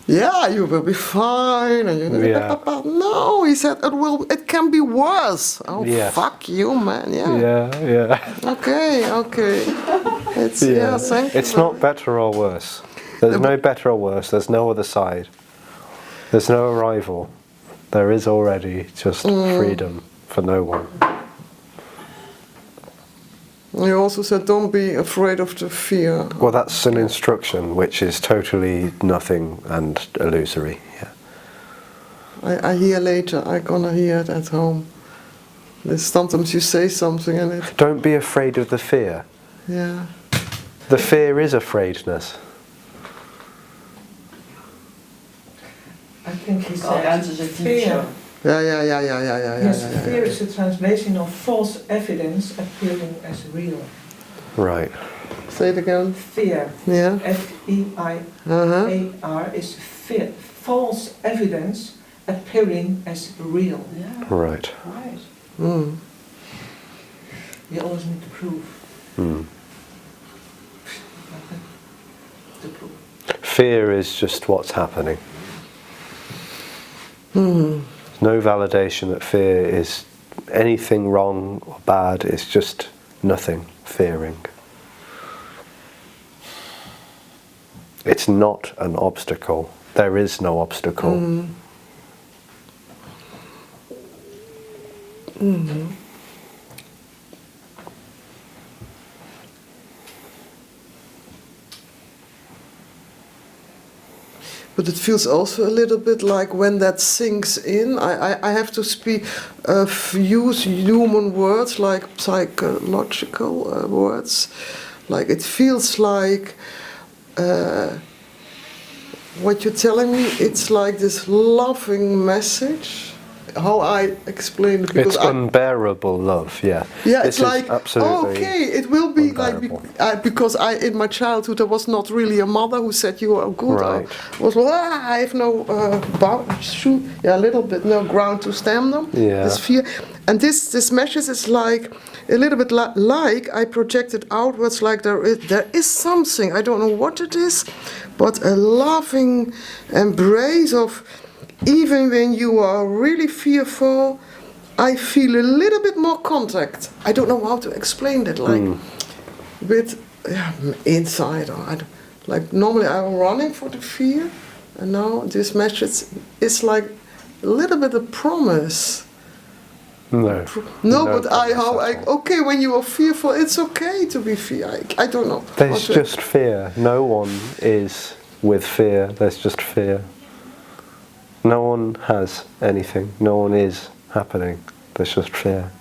"Yeah, you will be fine." And Yeah. No, he said it can be worse. Oh, Yes. fuck you, man. Yeah. Yeah. Okay. It's thank you. It's not better or worse. There's no better or worse. There's no other side. There's no arrival. There is already just freedom for no one. You also said, don't be afraid of the fear. Well, that's an instruction which is totally nothing and illusory. Yeah. I hear later. I'm gonna hear it at home. Sometimes you say something and it. Don't be afraid of the fear. Yeah. The fear is afraidness. I think he said fear. Yeah. Yes, fear is a translation of false evidence appearing as real. Right. Say it again. Fear. Yeah. F-E-I-A-R is fear. False evidence appearing as real. Yeah. Right. Right. Mm. You always need to prove. To prove. Fear is just what's happening. No validation that fear is anything wrong or bad. It's just nothing, fearing. It's not an obstacle. There is no obstacle. But it feels also a little bit like when that sinks in, I have to use human words like psychological words. Like it feels like what you're telling me, it's like this loving message. How I explain it, because It's unbearable love, yeah. yeah, This it's like, is absolutely okay, it will be unbearable. like, because in my childhood, there was not really a mother who said, you are good. Right. I was, I have no, a little bit, no ground to stand on. Yeah. This fear. And this message is like, a little bit like I projected outwards, like there is something, I don't know what it is, but a loving embrace of, even when you are really fearful, I feel a little bit more contact. I don't know how to explain that, like with inside, or like normally I'm running for the fear, and now this message is like a little bit a promise. No. No, No but promise at all. okay, when you are fearful, it's okay to be fear. I don't know. There's just fear. No one is with fear. There's just fear. No one has anything. No one is happening. There's just fear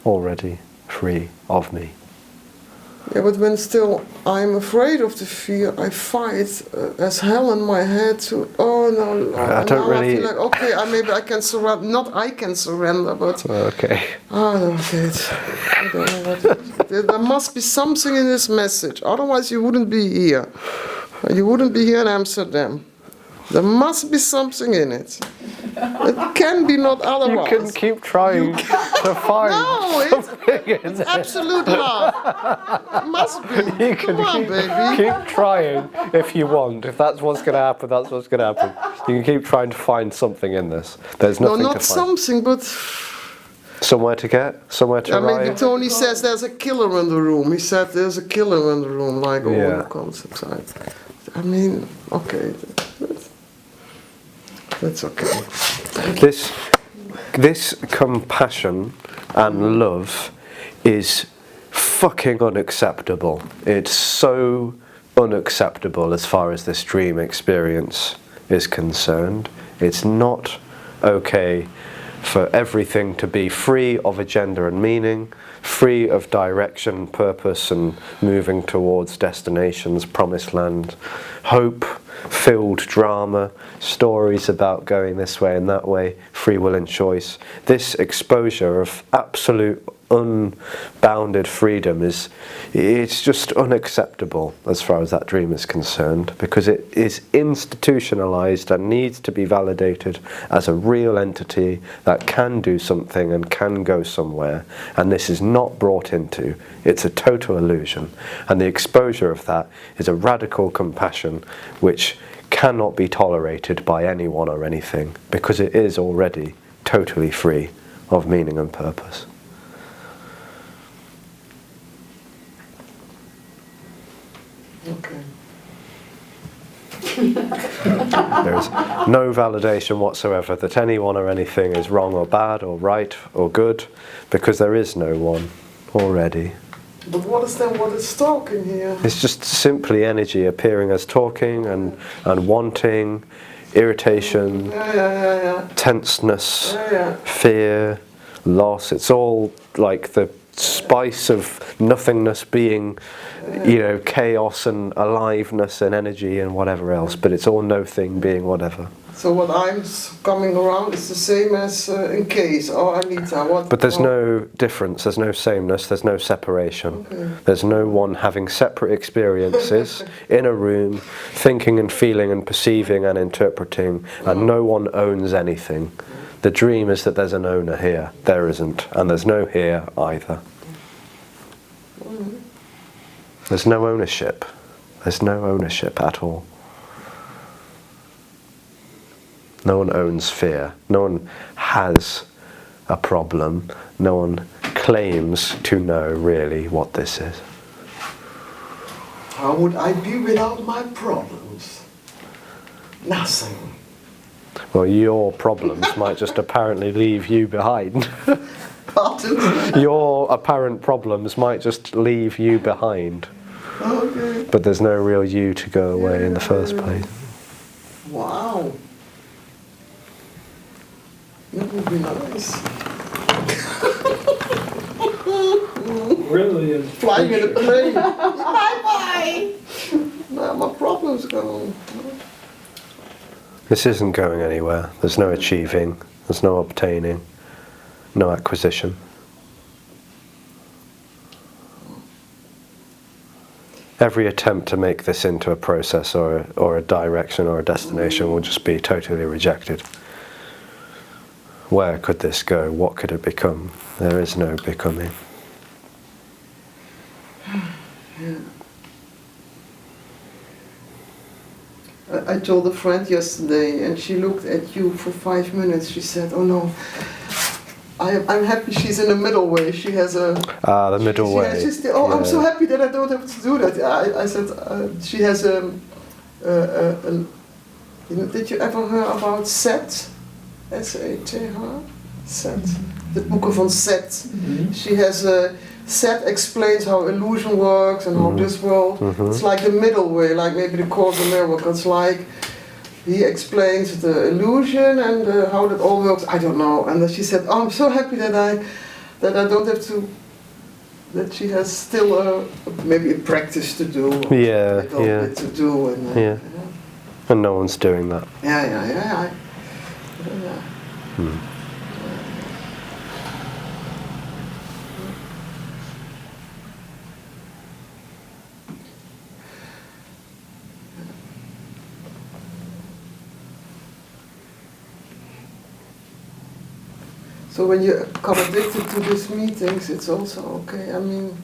already free of me. Yeah, but when still I'm afraid of the fear, I fight as hell in my head to, I don't really... I feel like, okay, maybe I can surrender. Not I can surrender, but... Okay. I don't get it. I don't know what it is. There must be something in this message. Otherwise you wouldn't be here. You wouldn't be here in Amsterdam. There must be something in it. It can be not otherwise. You can keep trying to find something in it's it. absolute love. It must be. You can Come on, baby. keep trying if you want. If that's what's going to happen, that's what's going to happen. You can keep ting to find something in this. There's No, nothing not to find. something, but Somewhere to get, somewhere to I mean, arrive. Tony says there's a killer in the room. He said there's a killer in the room, like all Yeah. the concepts. I mean, okay, that's okay. This compassion and love is fucking unacceptable. It's so unacceptable as far as this dream experience is concerned. It's not okay for everything to be free of agenda and meaning, free of direction, purpose, and moving towards destinations, promised land, hope-filled drama, stories about going this way and that way, free will and choice. This exposure of absolute unbounded freedom it's just unacceptable as far as that dream is concerned, because it is institutionalized and needs to be validated as a real entity that can do something and can go somewhere, and this is not brought into. It's a total illusion, and the exposure of that is a radical compassion which cannot be tolerated by anyone or anything, because it is already totally free of meaning and purpose. Okay. There's no validation whatsoever that anyone or anything is wrong or bad or right or good, because there is no one already. But what is then what is talking here? It's just simply energy appearing as talking and wanting, irritation, tenseness, fear, loss. It's all like the spice of nothingness being, chaos and aliveness and energy and whatever else, but it's all no thing being whatever. So what I'm coming around is the same as in case, or Anita, what? But there's no difference, there's no sameness, there's no separation. Okay. There's no one having separate experiences in a room, thinking and feeling and perceiving and interpreting, and no one owns anything. The dream is that there's an owner here. There isn't, and there's no here either. There's no ownership. There's no ownership at all. No one owns fear. No one has a problem. No one claims to know really what this is. How would I be without my problems? Nothing. Well, your problems might just apparently leave you behind. Pardon? Your apparent problems might just leave you behind. Okay. But there's no real you to go away in the first place. Wow. That would be nice. Really? Flying in a plane. Bye-bye. Now my problem's gone. This isn't going anywhere. There's no achieving. There's no obtaining. No acquisition. Every attempt to make this into a process or a direction or a destination will just be totally rejected. Where could this go? What could it become? There is no becoming. Yeah. I told a friend yesterday, and she looked at you for 5 minutes. She said, "Oh no, I'm happy she's in the middle way. She has a the middle way. I'm so happy that I don't have to do that." I said she has did you ever hear about SAT? S-A-T-H? SAT. The boeken van SAT. She has SAT explains how illusion works and how this world. It's like the middle way, like maybe the Course in Miracles. It's like he explains the illusion and how that all works. I don't know. And then she said, "Oh, I'm so happy that I don't have to." That she has still maybe a practice to do. Yeah, a little bit to do. And, yeah. And no one's doing that. Yeah. So when you become addicted to these meetings, it's also okay. I mean,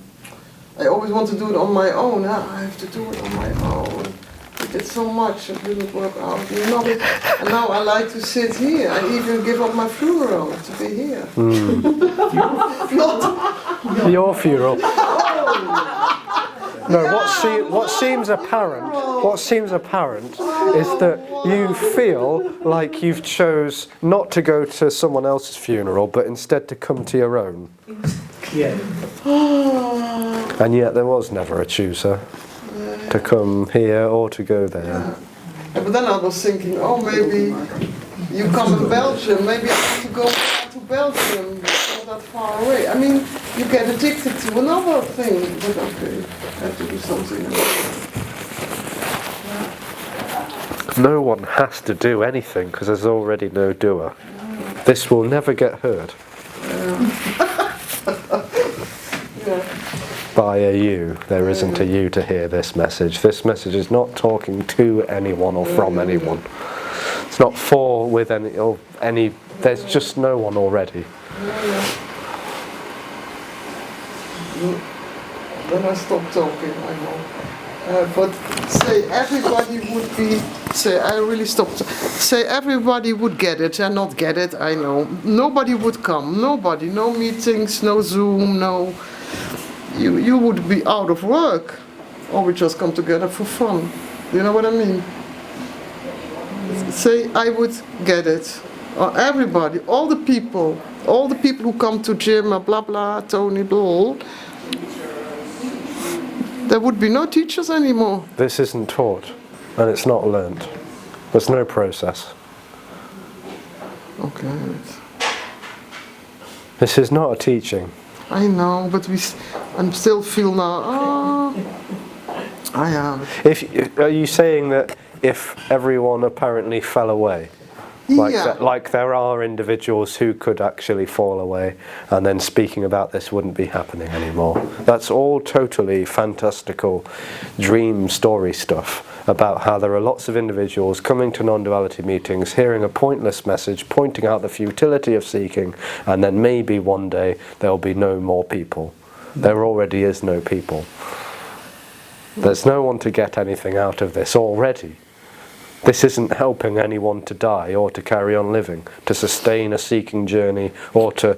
I always want to do it on my own. I have to do it on my own. But did so much, it didn't work out. You know, and now I like to sit here. I even give up my funeral to be here. Not Your funeral. No, what seems apparent is that you feel like you've chose not to go to someone else's funeral, but instead to come to your own. Yeah. And yet there was never a chooser to come here or to go there. Yeah, but then I was thinking, oh, maybe you come in Belgium, maybe I have to go to Belgium, it's not that far away. I mean, you get addicted to another thing, but okay, I have to do something else. No one has to do anything because there's already no doer. This will never get heard by a you. There isn't a you to hear this message. This message is not talking to anyone or from anyone. It's not for with any. There's just no one already. Then I stopped talking, I know. But say everybody would be, I really stopped. Say everybody would get it and not get it, I know. Nobody would come, nobody, no meetings, no Zoom, no. You would be out of work. Or we just come together for fun. You know what I mean? Say I would get it. Or everybody, all the people who come to gym, blah blah, Tony, blah. There would be no teachers anymore. This isn't taught, and it's not learnt. There's no process. Okay. This is not a teaching. I know, but I still feel now. I am. Are you saying that if everyone apparently fell away, like there are individuals who could actually fall away, and then speaking about this wouldn't be happening anymore? That's all totally fantastical dream story stuff about how there are lots of individuals coming to non-duality meetings, hearing a pointless message, pointing out the futility of seeking, and then maybe one day there'll be no more people. There already is no people. There's no one to get anything out of this already. This isn't helping anyone to die or to carry on living, to sustain a seeking journey, or to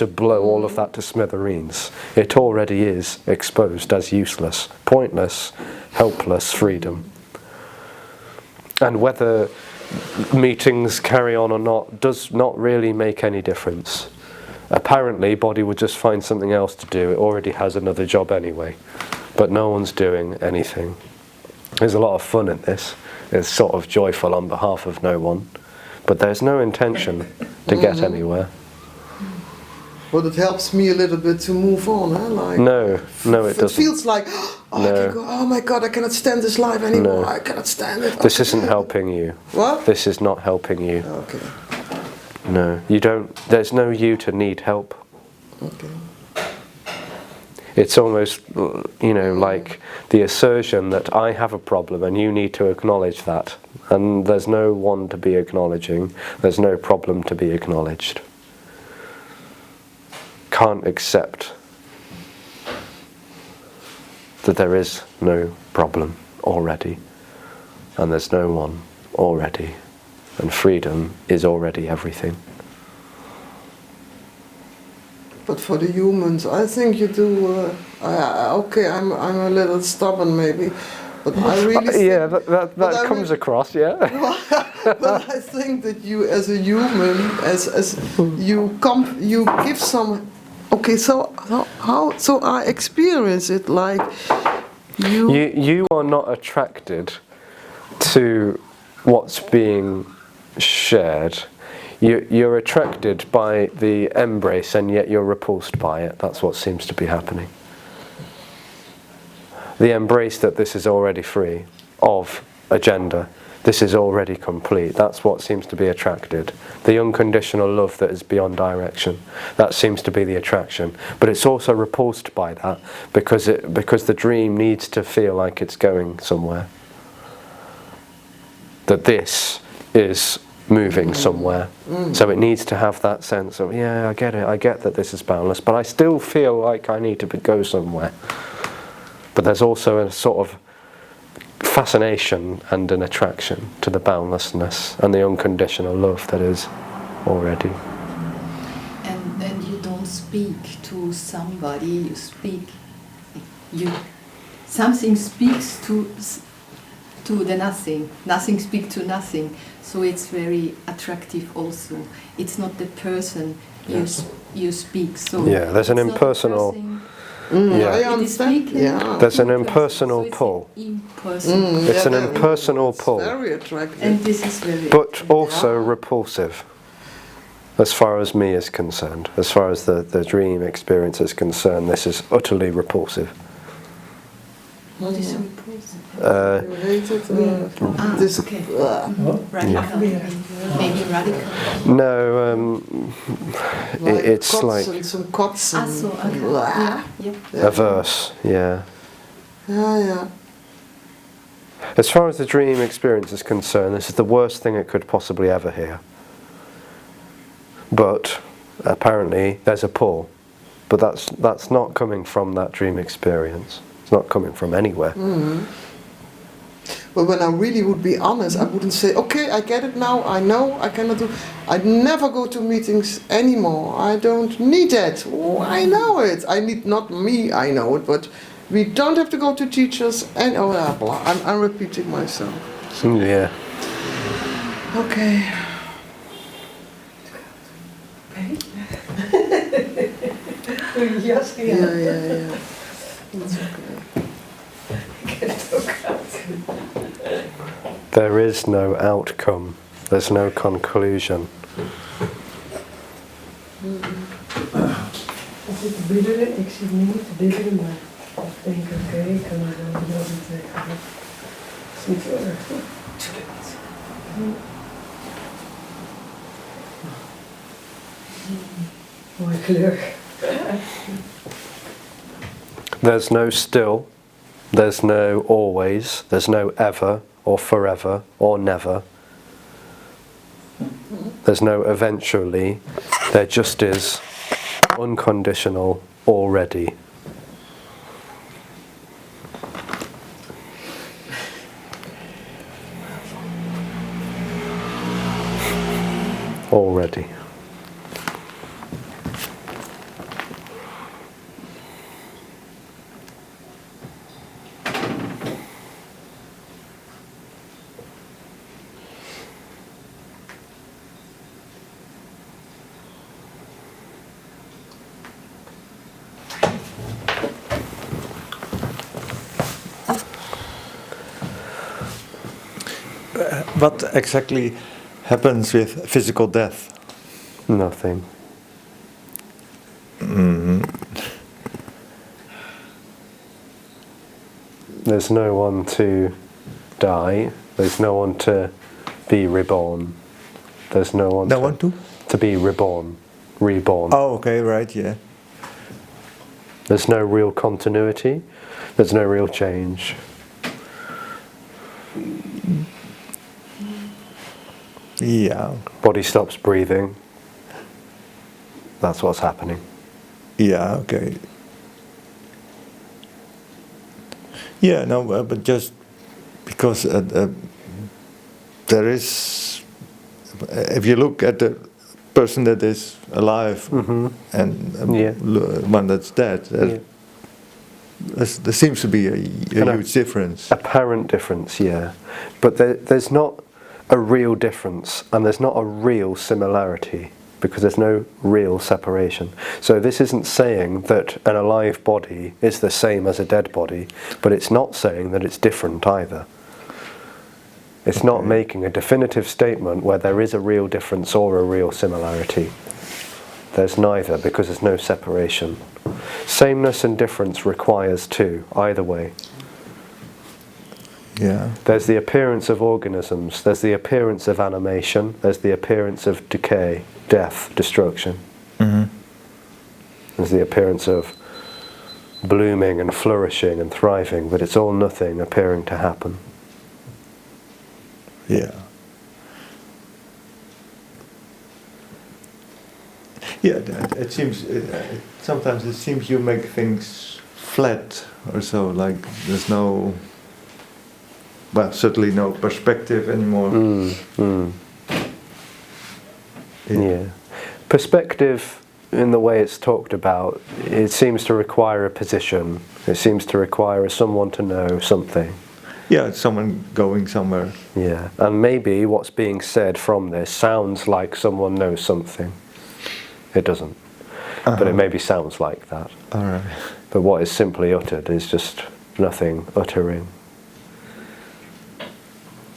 blow all of that to smithereens. It already is exposed as useless, pointless, helpless freedom. And whether meetings carry on or not does not really make any difference. Apparently, body would just find something else to do. It already has another job anyway. But no one's doing anything. There's a lot of fun in this. It's sort of joyful on behalf of no one. But there's no intention to get anywhere. But it helps me a little bit to move on, huh? Like, no, it doesn't. It feels like, I can go, oh my God, I cannot stand this life anymore. No. I cannot stand it. This isn't helping you. What? This is not helping you. Okay. No, you don't. There's no you to need help. Okay. It's almost, like the assertion that I have a problem and you need to acknowledge that. And there's no one to be acknowledging. There's no problem to be acknowledged. Can't accept that there is no problem already. And there's no one already. And freedom is already everything. But for the humans, I think you do. Okay, I'm a little stubborn maybe, but I really. That comes across, yeah. But I think that you, as a human, as you give some. Okay, so I experience it like you. You are not attracted to what's being shared. You're attracted by the embrace and yet you're repulsed by it. That's what seems to be happening. The embrace that this is already free of agenda, this is already complete, that's what seems to be attracted. The unconditional love that is beyond direction, that seems to be the attraction. But it's also repulsed by that because the dream needs to feel like it's going somewhere. That this is moving somewhere. So it needs to have that sense of, yeah, I get it, I get that this is boundless, but I still feel like I need to go somewhere. But there's also a sort of fascination and an attraction to the boundlessness and the unconditional love that is already. And then you don't speak to somebody, you speak, something speaks to the nothing speaks to nothing, so it's very attractive also. It's not the person you speak, so yeah, there's an impersonal. I understand. Yeah. There's an impersonal pull. It's an impersonal pull. Very attractive. And this is very But also repulsive, as far as me is concerned. As far as the dream experience is concerned, this is utterly repulsive. What is repulsive? You hate it? This, okay. Radical. Maybe radical. No, it's kotzen, like some kotzen. Yeah. averse, yeah. Yeah. As far as the dream experience is concerned, this is the worst thing it could possibly ever hear. But apparently there's a pull. But that's not coming from that dream experience. It's not coming from anywhere. But when I really would be honest, I wouldn't say, okay, I get it now, I know, I cannot do. I'd never go to meetings anymore. I don't need that. Oh, I know it. I need, not me, I know it, but we don't have to go to teachers and blah, blah. I'm repeating myself. Yeah. Okay. Yeah. That's okay. There is no outcome. There's no conclusion. Als ik bidderen, ik zit niet te bidderen, maar ik denk, oké, ik kan er dan wel niet zeggen. Dat is niet zo erg, toch? Mooi kleur. There's no still. There's no always. There's no ever or forever or never. There's no eventually. There just is unconditional already. Already. What exactly happens with physical death? Nothing. There's no one to die. There's no one to be reborn. There's no one. No one to be reborn. Reborn. Oh, okay, right, yeah. There's no real continuity. There's no real change. Yeah. Body stops breathing. That's what's happening. Yeah, okay. Yeah, no, but just because there is, if you look at the person that is alive and one that's dead, there seems to be a huge difference. Apparent difference, yeah. But there's not a real difference, and there's not a real similarity, because there's no real separation. So this isn't saying that an alive body is the same as a dead body, but it's not saying that it's different either. It's not making a definitive statement where there is a real difference or a real similarity. There's neither, because there's no separation. Sameness and difference requires two, either way. Yeah. There's the appearance of organisms, there's the appearance of animation, there's the appearance of decay, death, destruction. There's the appearance of blooming and flourishing and thriving, but it's all nothing appearing to happen. Yeah. Yeah, it seems, sometimes it seems you make things flat or so, like there's no well, certainly no perspective anymore. Yeah. Perspective, in the way it's talked about, it seems to require a position. It seems to require someone to know something. Yeah, it's someone going somewhere. Yeah, and maybe what's being said from this sounds like someone knows something. It doesn't, but it maybe sounds like that. All right. But what is simply uttered is just nothing uttering.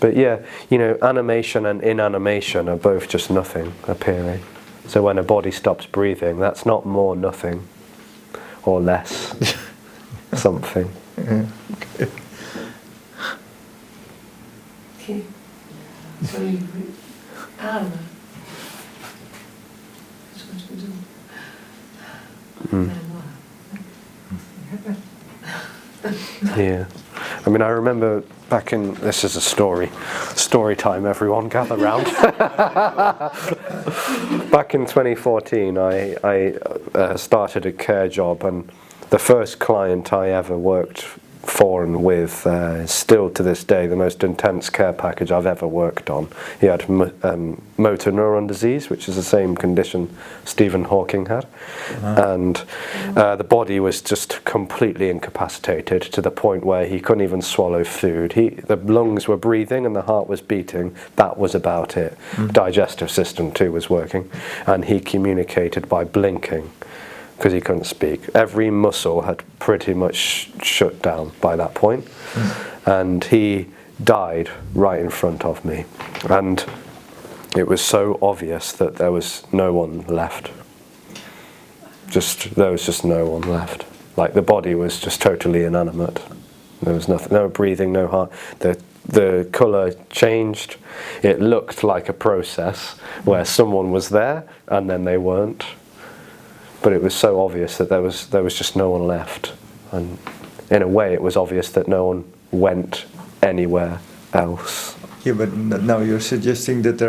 But yeah, you know, animation and inanimation are both just nothing appearing. So when a body stops breathing, that's not more nothing or less something. Okay. Zo liever ademen. Dat is wat we doen. Yeah. I mean, I remember back in, this is a story time, everyone gather round. Back in 2014, I started a care job, and the first client I ever worked for and with is still to this day the most intense care package I've ever worked on. He had motor neuron disease, which is the same condition Stephen Hawking had, and the body was just completely incapacitated to the point where he couldn't even swallow food. The lungs were breathing and the heart was beating. That was about it. Digestive system too was working, and he communicated by blinking, because he couldn't speak. Every muscle had pretty much shut down by that point. And he died right in front of me. And it was so obvious that there was no one left. There was just no one left. Like the body was just totally inanimate. There was nothing, no breathing, no heart. The colour changed. It looked like a process where someone was there and then they weren't. But it was so obvious that there was just no one left, and in a way it was obvious that no one went anywhere else. Yeah, but now you're suggesting that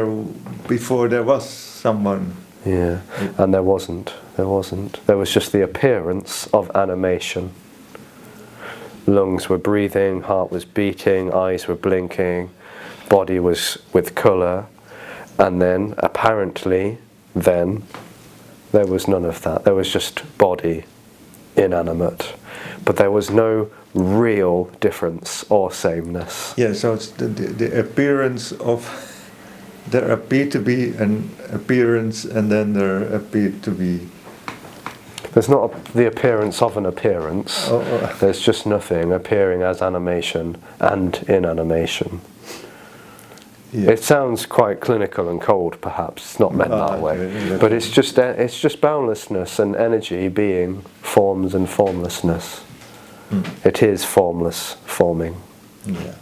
before there was someone. Yeah, and there wasn't. There was just the appearance of animation. Lungs were breathing, heart was beating, eyes were blinking, body was with colour, and then apparently there was none of that. There was just body, inanimate. But there was no real difference or sameness. Yeah, so it's the appearance of... There appeared to be an appearance, and then there appeared to be... There's not the appearance of an appearance. There's just nothing appearing as animation and inanimation. Yeah. It sounds quite clinical and cold, perhaps. It's not meant that way, but it's just boundlessness and energy being forms and formlessness. It is formless forming. Yeah.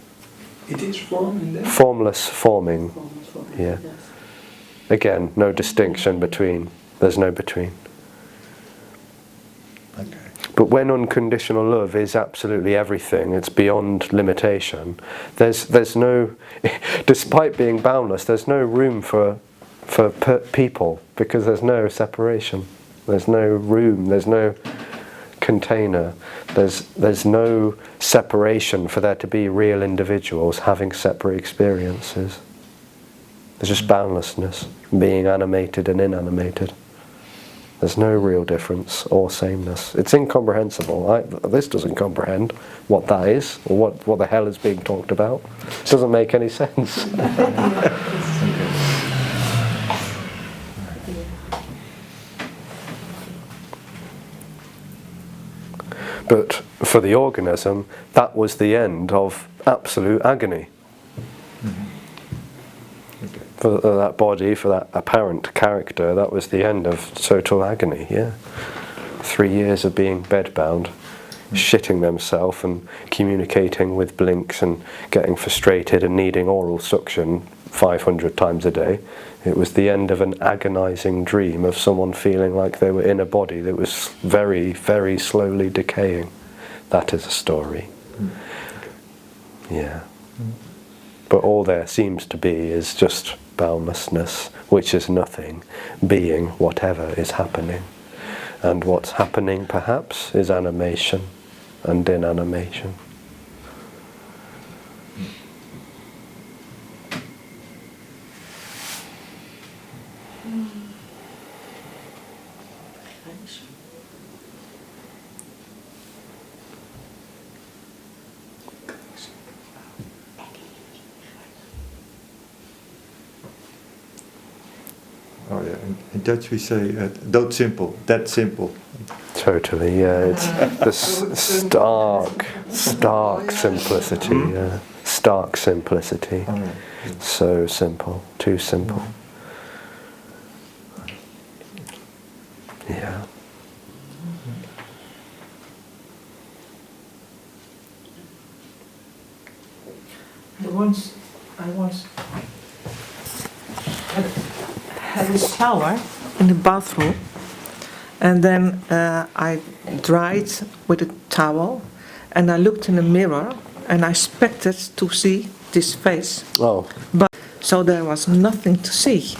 It is forming then? Formless forming. Yeah. Yes. Again, no distinction between. There's no between. Okay. But when unconditional love is absolutely everything, it's beyond limitation, there's no, despite being boundless, there's no room for people, because there's no separation. There's no room, there's no container, there's no separation for there to be real individuals having separate experiences. There's just boundlessness, being animated and inanimated. There's no real difference or sameness. It's incomprehensible. This doesn't comprehend what that is, or what the hell is being talked about. It doesn't make any sense. But for the organism, that was the end of absolute agony. For that body, for that apparent character, that was the end of total agony, yeah. 3 years of being bedbound, shitting themselves and communicating with blinks and getting frustrated and needing oral suction 500 times a day. It was the end of an agonizing dream of someone feeling like they were in a body that was very, very slowly decaying. That is a story. Yeah. But all there seems to be is just boundlessness, which is nothing, being whatever is happening. And what's happening, perhaps, is animation and inanimation. Oh yeah, in Dutch we say "dood simple," that simple. Totally, yeah. It's the stark simplicity. Yeah, stark simplicity. Oh, yeah. So simple, too simple. Yeah. I once had a shower in the bathroom, and then I dried with a towel, and I looked in the mirror, and I expected to see this face, Oh. but so there was nothing to see.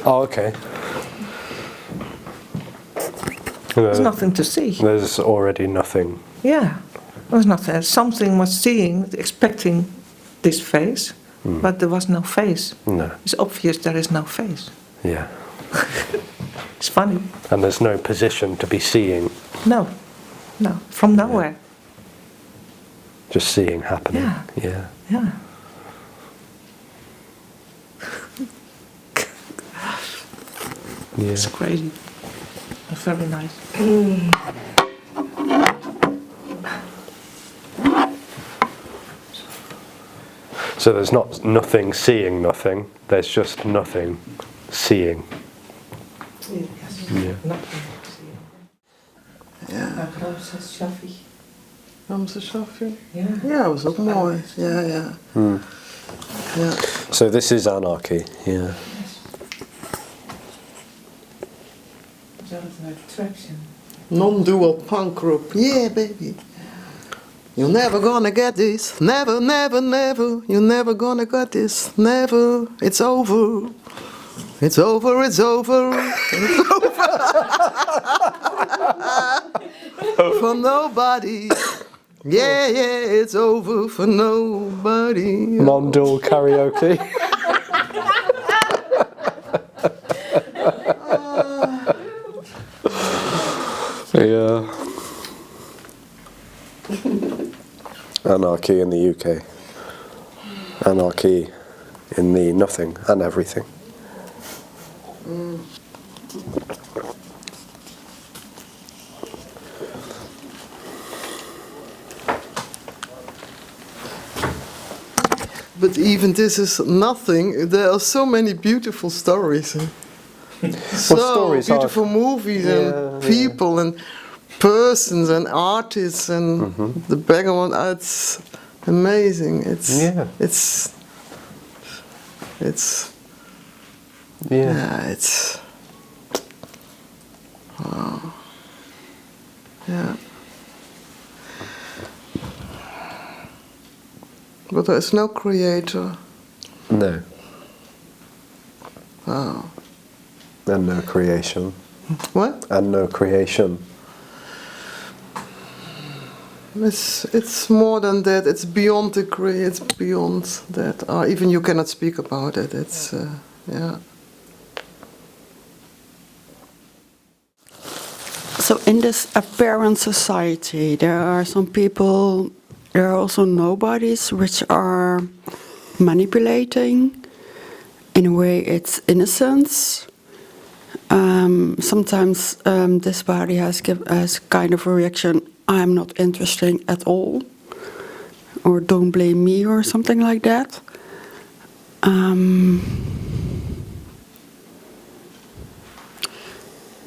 Oh, okay. There's nothing to see. There's already nothing. Yeah, there was nothing. Something was seeing, expecting this face, but there was no face. No. It's obvious there is no face. Yeah. It's funny. And there's no position to be seeing. No, from nowhere. Just seeing happening. Yeah. Yeah. Yeah. Yeah. It's crazy. It's very nice. So there's not nothing seeing nothing. There's just nothing seeing. Yes. Yeah. Nothing. Ja. Rosa Shafi. Ramse Shafi. Ja. Ja, dat was ook mooi. Ja, ja. Ja. So this is anarchy. Yeah. Attraction. Non-dual punk group. Yeah, baby. You're never gonna get this. Never, never, never. You're never gonna get this. Never. It's over. It's over, it's over. It's over. For nobody. Yeah, yeah, it's over for nobody. Non-dual karaoke. Yeah. Anarchy in the UK. Anarchy in the nothing and everything. But even this is nothing. There are so many beautiful stories. So stories are- beautiful movies and people and persons and artists and the background. It's amazing. It's Yeah. It's Yeah. yeah. It's wow. Yeah. But there is no creator. No. Wow. And no creation. What? And no creation. It's more than that. It's beyond the It's beyond that. Even you cannot speak about it. It's yeah. So in this apparent society, there are some people, there are also nobodies which are manipulating. In a way, it's innocence. Sometimes this body has kind of a reaction, I'm not interesting at all, or don't blame me, or something like that.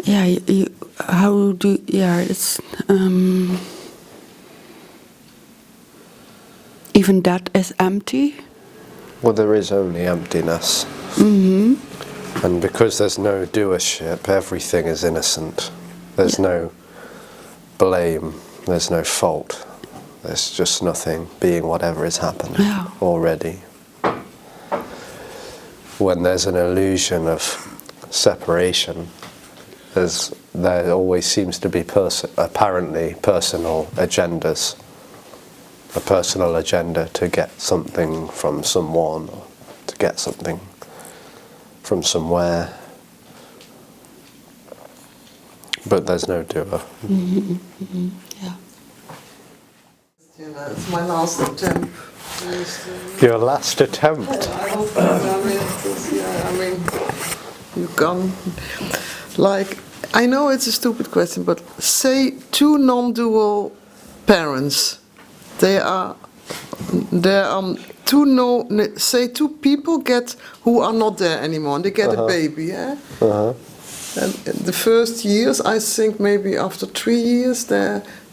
Yeah, it's even that is empty. Well, there is only emptiness. And because there's no doership, everything is innocent. There's no blame, there's no fault. There's just nothing, being whatever is happening already. When there's an illusion of separation, there always seems to be apparently personal agendas. A personal agenda to get something from someone, or to get something from somewhere, but there's no doer. Yeah. It's my last attempt. Your last attempt. I mean, you can, like, I know it's a stupid question, but say two non-dual parents, they are two say two people who are not there anymore, and they get a baby, yeah. And in the first years, I think maybe after 3 years,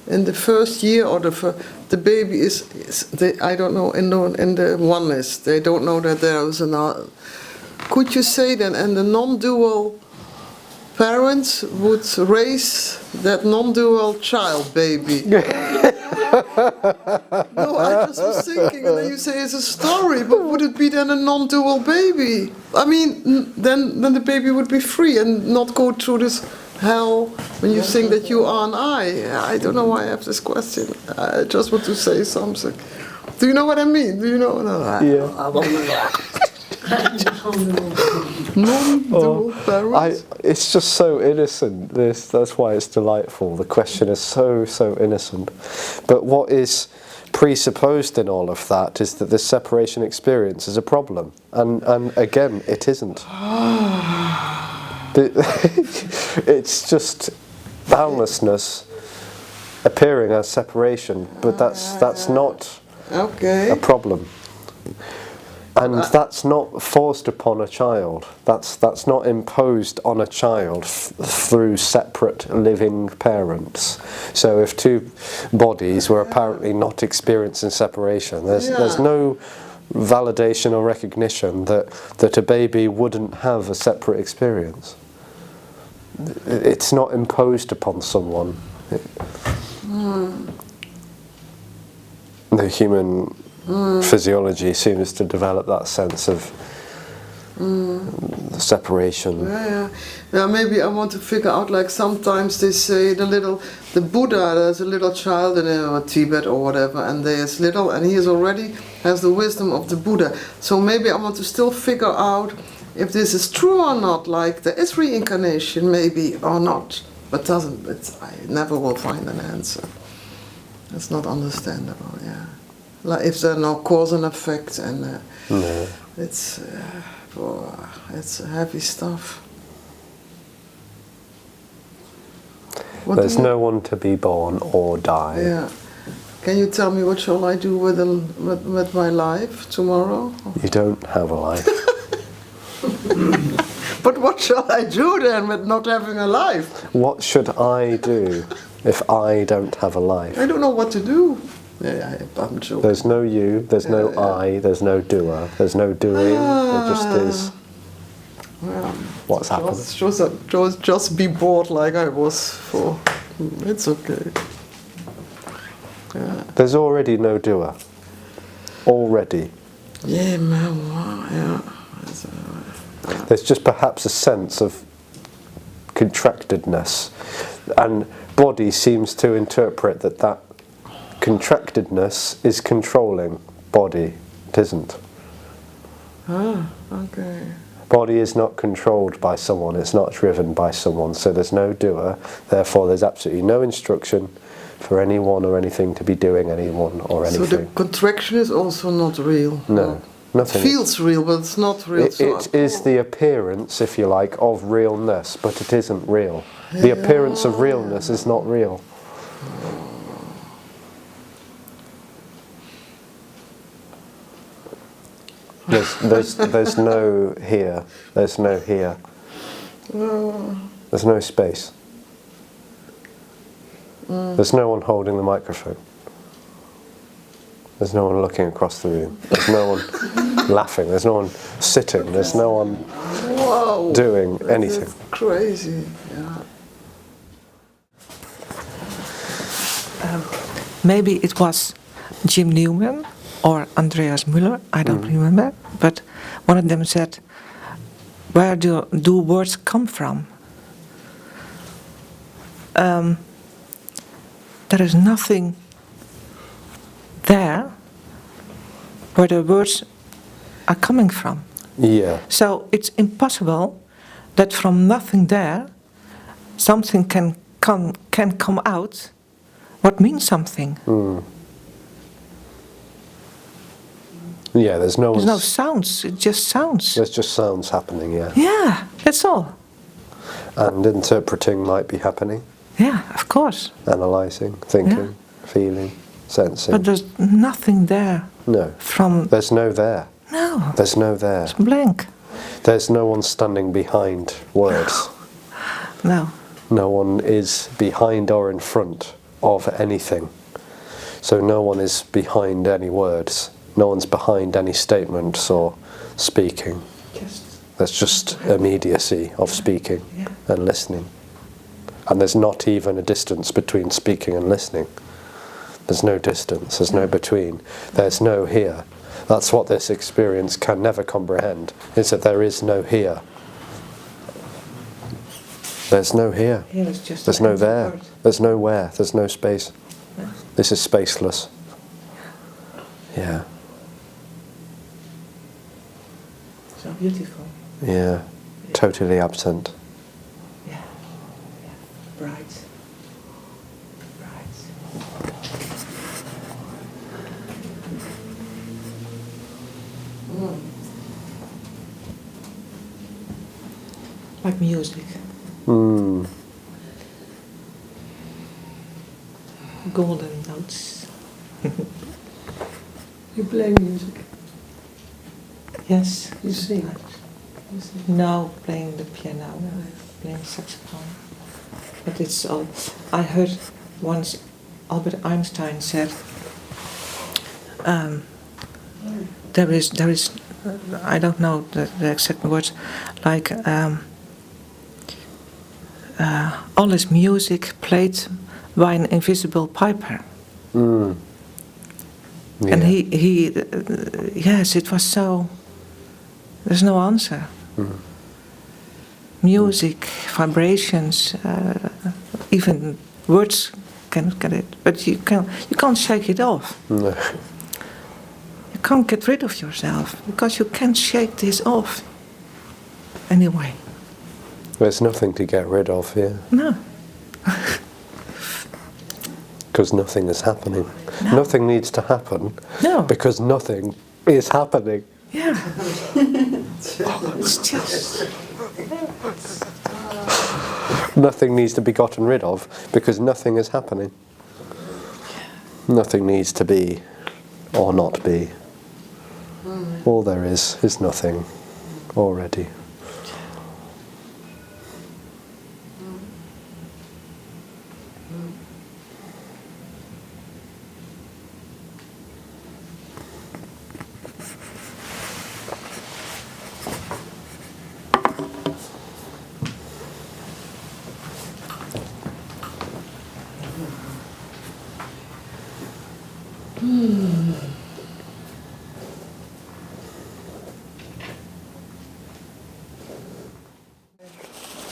in the first year or the baby is I don't know, in the oneness, they don't know that there is another. Could you say then, and the non-dual parents would raise that non-dual child baby? No, I just was thinking, and then you say it's a story, but would it be then a non-dual baby? I mean, then the baby would be free and not go through this hell when you think that you are an I don't know why I have this question. I just want to say something. Do you know what I mean? Do you know? No, non-dual parents. It's just so innocent. That's why it's delightful. The question is so innocent. But what is presupposed in all of that is that this separation experience is a problem, and again, it isn't. It's just boundlessness appearing as separation, but that's not a problem. And that's not forced upon a child. That's not imposed on a child through separate living parents. So if two bodies were apparently not experiencing separation, there's no validation or recognition that a baby wouldn't have a separate experience. It's not imposed upon someone. The human physiology seems to develop that sense of separation. Yeah, maybe I want to figure out, like sometimes they say the Buddha, there's a little child in Tibet or whatever, and they is little, and he is already has the wisdom of the Buddha. So maybe I want to still figure out if this is true or not, like there is reincarnation maybe or not, but I never will find an answer. It's not understandable, yeah. Like if there are no cause and effect, and it's heavy stuff. There's no one to be born or die. Yeah. Can you tell me what shall I do with my life tomorrow? You don't have a life. But what shall I do then with not having a life? What should I do if I don't have a life? I don't know what to do. Yeah, I'm joking. There's no you, there's no I, there's no doer, there's no doing, there just is. What's happening? Just be bored like I was for. It's okay. Yeah. There's already no doer. Already. Yeah, man. Wow, yeah. There's just perhaps a sense of contractedness, and body seems to interpret that contractedness is controlling body. It isn't. Okay. Body is not controlled by someone, it's not driven by someone, so there's no doer, therefore there's absolutely no instruction for anyone or anything to be doing anyone or anything. So the contraction is also not real? No. Nothing. It feels real, but it's not real. It is the appearance, if you like, of realness, but it isn't real. The appearance of realness is not real. There's no here. There's no here. There's no space. There's no one holding the microphone. There's no one looking across the room. There's no one laughing. There's no one sitting. There's no one doing anything. That's crazy. Yeah. Maybe it was Jim Newman or Andreas Müller, I don't remember, but one of them said, where do words come from? There is nothing there where the words are coming from. Yeah. So it's impossible that from nothing there, something can come out what means something. Yeah, there's no sounds, it just sounds. There's just sounds happening, yeah. Yeah, that's all. And interpreting might be happening. Yeah, of course. Analysing, thinking, feeling, sensing. But there's nothing there. No. There's no there. No. There's no there. It's blank. There's no one standing behind words. No. No one is behind or in front of anything. So no one is behind any words. No one's behind any statements or speaking. There's just immediacy of speaking and listening. And there's not even a distance between speaking and listening. There's no distance, there's no between, there's no here. That's what this experience can never comprehend, is that there is no here. There's no here. There's no there. There's no where. There's no space. This is spaceless. Yeah. So beautiful. Yeah. Totally absent. Yeah. Bright. Like music. Golden notes. You play music? Yes. You sing? No, playing the piano, playing saxophone. But it's all. I heard once Albert Einstein said, there is, I don't know the exact words, like all is music played by an invisible piper. Yeah. And he yes, it was so. There's no answer. Music, vibrations, even words cannot get it, but you can't shake it off. No. You can't get rid of yourself because you can't shake this off. Anyway. There's nothing to get rid of here. No. Because nothing is happening. No. Nothing needs to happen. No. Because nothing is happening. Yeah. It's just. Nothing needs to be gotten rid of because nothing is happening. Nothing needs to be or not be. All there is nothing already.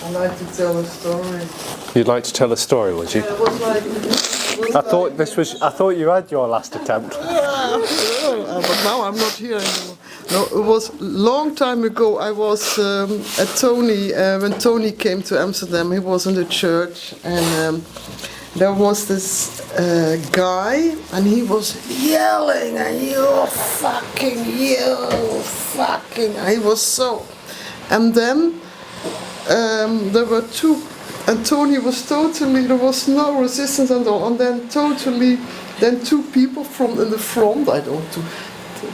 I'd like to tell a story. You'd like to tell a story, would you? It was like. I thought you had your last attempt. But now I'm not here anymore. No, it was a long time ago. I was at Tony, when Tony came to Amsterdam, he was in the church, and there was this guy, and he was yelling, and you fucking, he was so. And then there were two, and Tony was totally, there was no resistance at all, and then two people from in the front,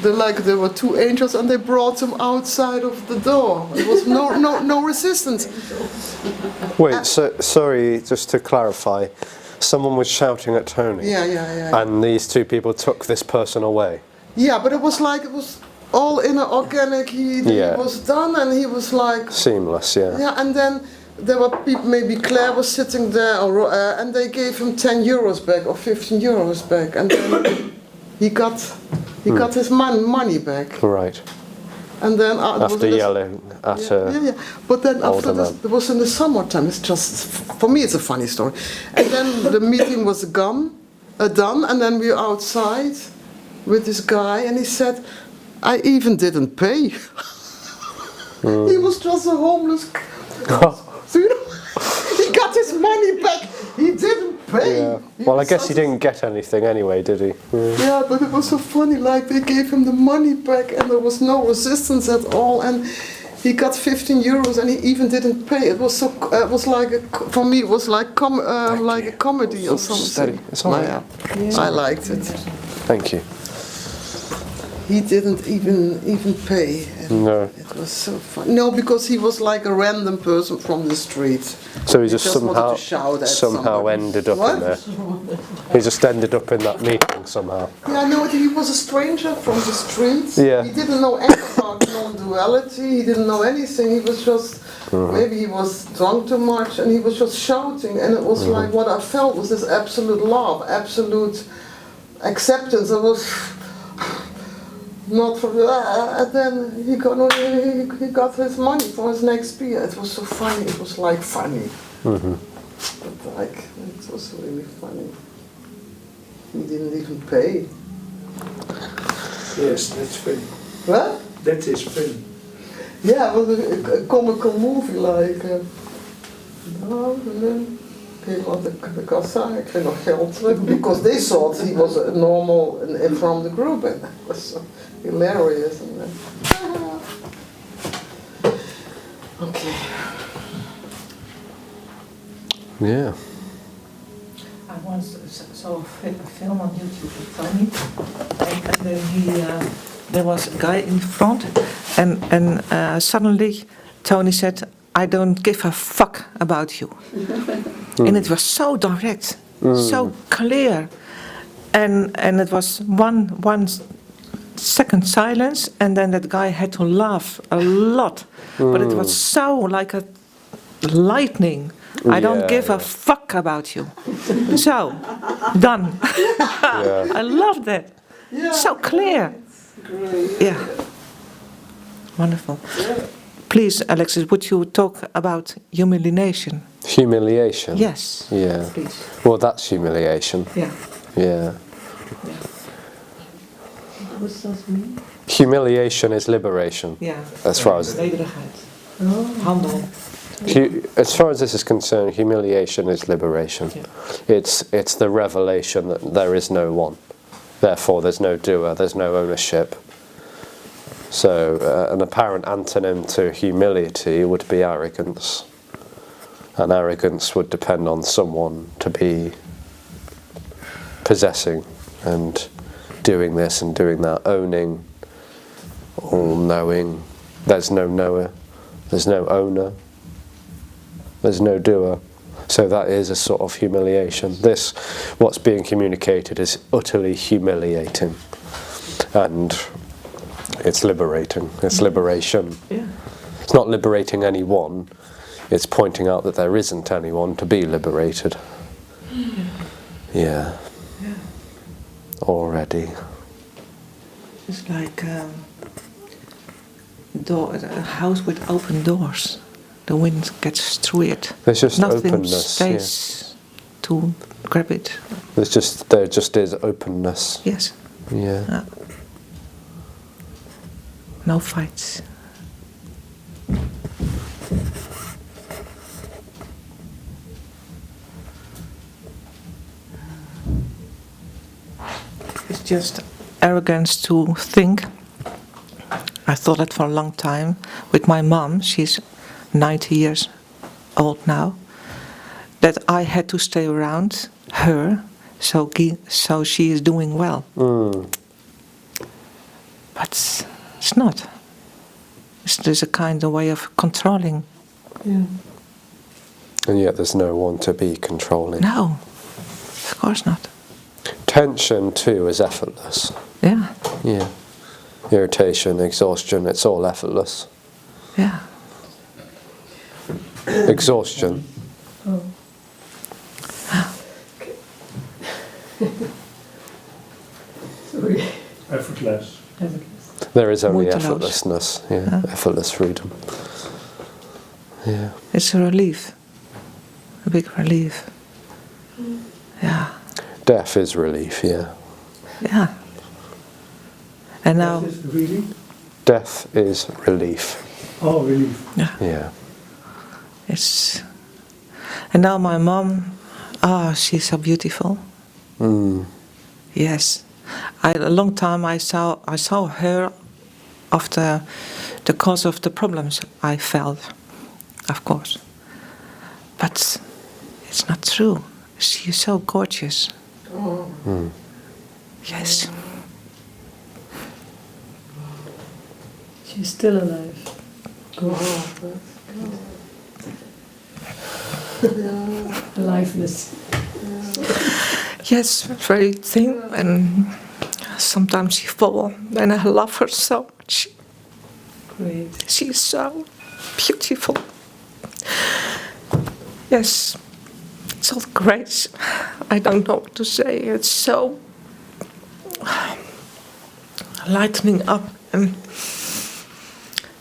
there were two angels, and they brought him outside of the door. There was no resistance. Wait, so, sorry, just to clarify, someone was shouting at Tony. Yeah. And these two people took this person away. Yeah, but it was all in an organic. He was done, and he was like seamless. Yeah. Yeah, and then there were people. Maybe Claire was sitting there, and they gave him 10 euros back or 15 euros back, and then he got his money back. Right. And then after yelling at yeah. But then after this, it was in the summertime. It's just, for me, it's a funny story. And then the meeting was done, and then we were outside with this guy, and he said, "I even didn't pay." He was just a homeless. So you know, he got his money back. He didn't pay. Yeah. Well, I guess he didn't get anything anyway, did he? Yeah, but it was so funny. Like they gave him the money back, and there was no resistance at all. And he got 15 euros, and he even didn't pay. It was so. It was like for me. It was like like a comedy or something. Steady. It's all right. Yeah. I liked it. Thank you. He didn't even pay. And No. it was so funny. No, because he was like a random person from the street. So he just wanted to shout at somehow somebody. ended up What? in there. He just ended up in that meeting somehow. Yeah, no, he was a stranger from the street. Yeah. He didn't know anything about non-duality. He didn't know anything. He was just, maybe he was drunk too much, and he was just shouting. And it was like what I felt was this absolute love, absolute acceptance. It was not for. And then he got his money for his next beer. It was so funny. It was like funny. But like it was really funny. He didn't even pay. Yes, that's funny. What? That is funny. Yeah, it was a comical movie, like... nou, en dan ging wat de kassa, ik kreeg nog geld terug. Because they thought he was a normal and from the group, and that was so hilarious. And then, okay. Yeah. I once saw a film on YouTube with Tony, and then there was a guy in front, and suddenly Tony said, "I don't give a fuck about you," and it was so direct, so clear, and it was one second silence, and then that guy had to laugh a lot, but it was so like a lightning. I don't give a fuck about you. So, done. I love that. Yeah, So clear. great. Yeah. Wonderful. Please, Alexis, would you talk about humiliation? Humiliation? Yes. Yeah. Please. Well, that's humiliation. Yeah. Yeah. What does that mean? Humiliation is liberation. Yeah. As far as Nederigheid. Handel. as far as this is concerned, humiliation is liberation. Yeah. It's the revelation that there is no one. Therefore, there's no doer, there's no ownership. So, an apparent antonym to humility would be arrogance. And arrogance would depend on someone to be possessing and doing this and doing that, owning, all-knowing. There's no knower, there's no owner, there's no doer. So that is a sort of humiliation. This, what's being communicated, is utterly humiliating. And it's liberating. It's liberation. Yeah. It's not liberating anyone. It's pointing out that there isn't anyone to be liberated. Yeah. Already. It's like a house with open doors. The wind gets through it. There's just Nothing openness. stays to grab it. There just is openness. Yes. Yeah. No fights. It's just arrogance to think. I thought it for a long time. With my mom, she's 90 years old now, that I had to stay around her so she is doing well. But it's not. There's a kind of way of controlling. Yeah. And yet there's no one to be controlling. No, of course not. Tension too is effortless. Yeah, Yeah. Irritation, exhaustion, it's all effortless. yeah. Exhaustion. Oh. Sorry. Effortless. Effortless. There is only Moeiteloos. effortlessness. Yeah. Effortless freedom. Yeah. It's a relief. A big relief. Yeah, Death is relief, yeah. yeah. And now, Really? Death is relief. Oh, really? Yeah. It's, and now my mom, she's so beautiful. Yes, a long time I saw her after the cause of the problems I felt, of course. But it's not true. She is so gorgeous. Yes. She's still alive. Aliveness. Yes, very thin, and sometimes she falls, and I love her so much. Great. She's so beautiful. Yes, it's all great. I don't know what to say. It's so lightening up, and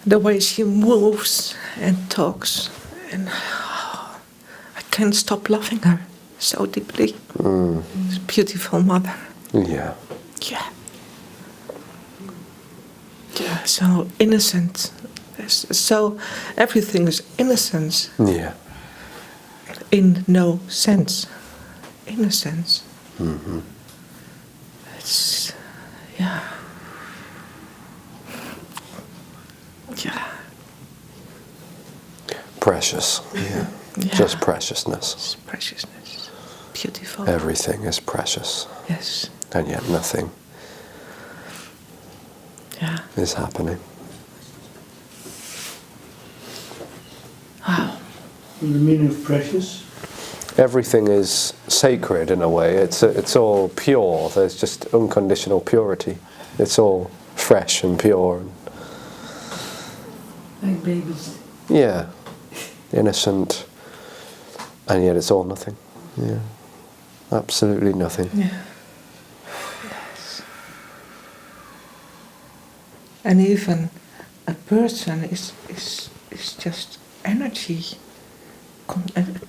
the way she moves and talks, and I can't stop loving her so deeply. She's a beautiful mother. Yeah. Yeah. Yeah, so innocent. So everything is innocence Yeah. in no sense. Innocence. It's, yeah. Yeah. Precious. Yeah. Yeah. Just preciousness. It's preciousness. Beautiful. Everything is precious. Yes. And yet nothing Yeah. is happening. Wow. And the meaning of precious? Everything is sacred in a way. It's all pure. There's just unconditional purity. It's all fresh and pure. Like babies. Yeah. Innocent. And yet it's all nothing. Yeah. Absolutely nothing. Yeah. Yes. And even a person is just energy,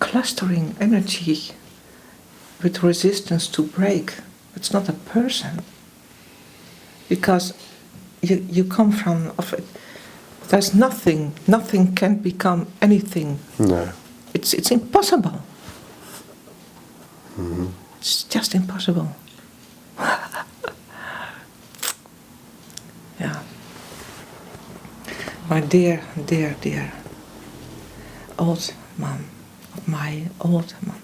clustering energy with resistance to break. It's not a person. Because you come from of it. There's nothing can become anything. No. It's impossible. It's just impossible. Yeah. My dear old mom, my old mom,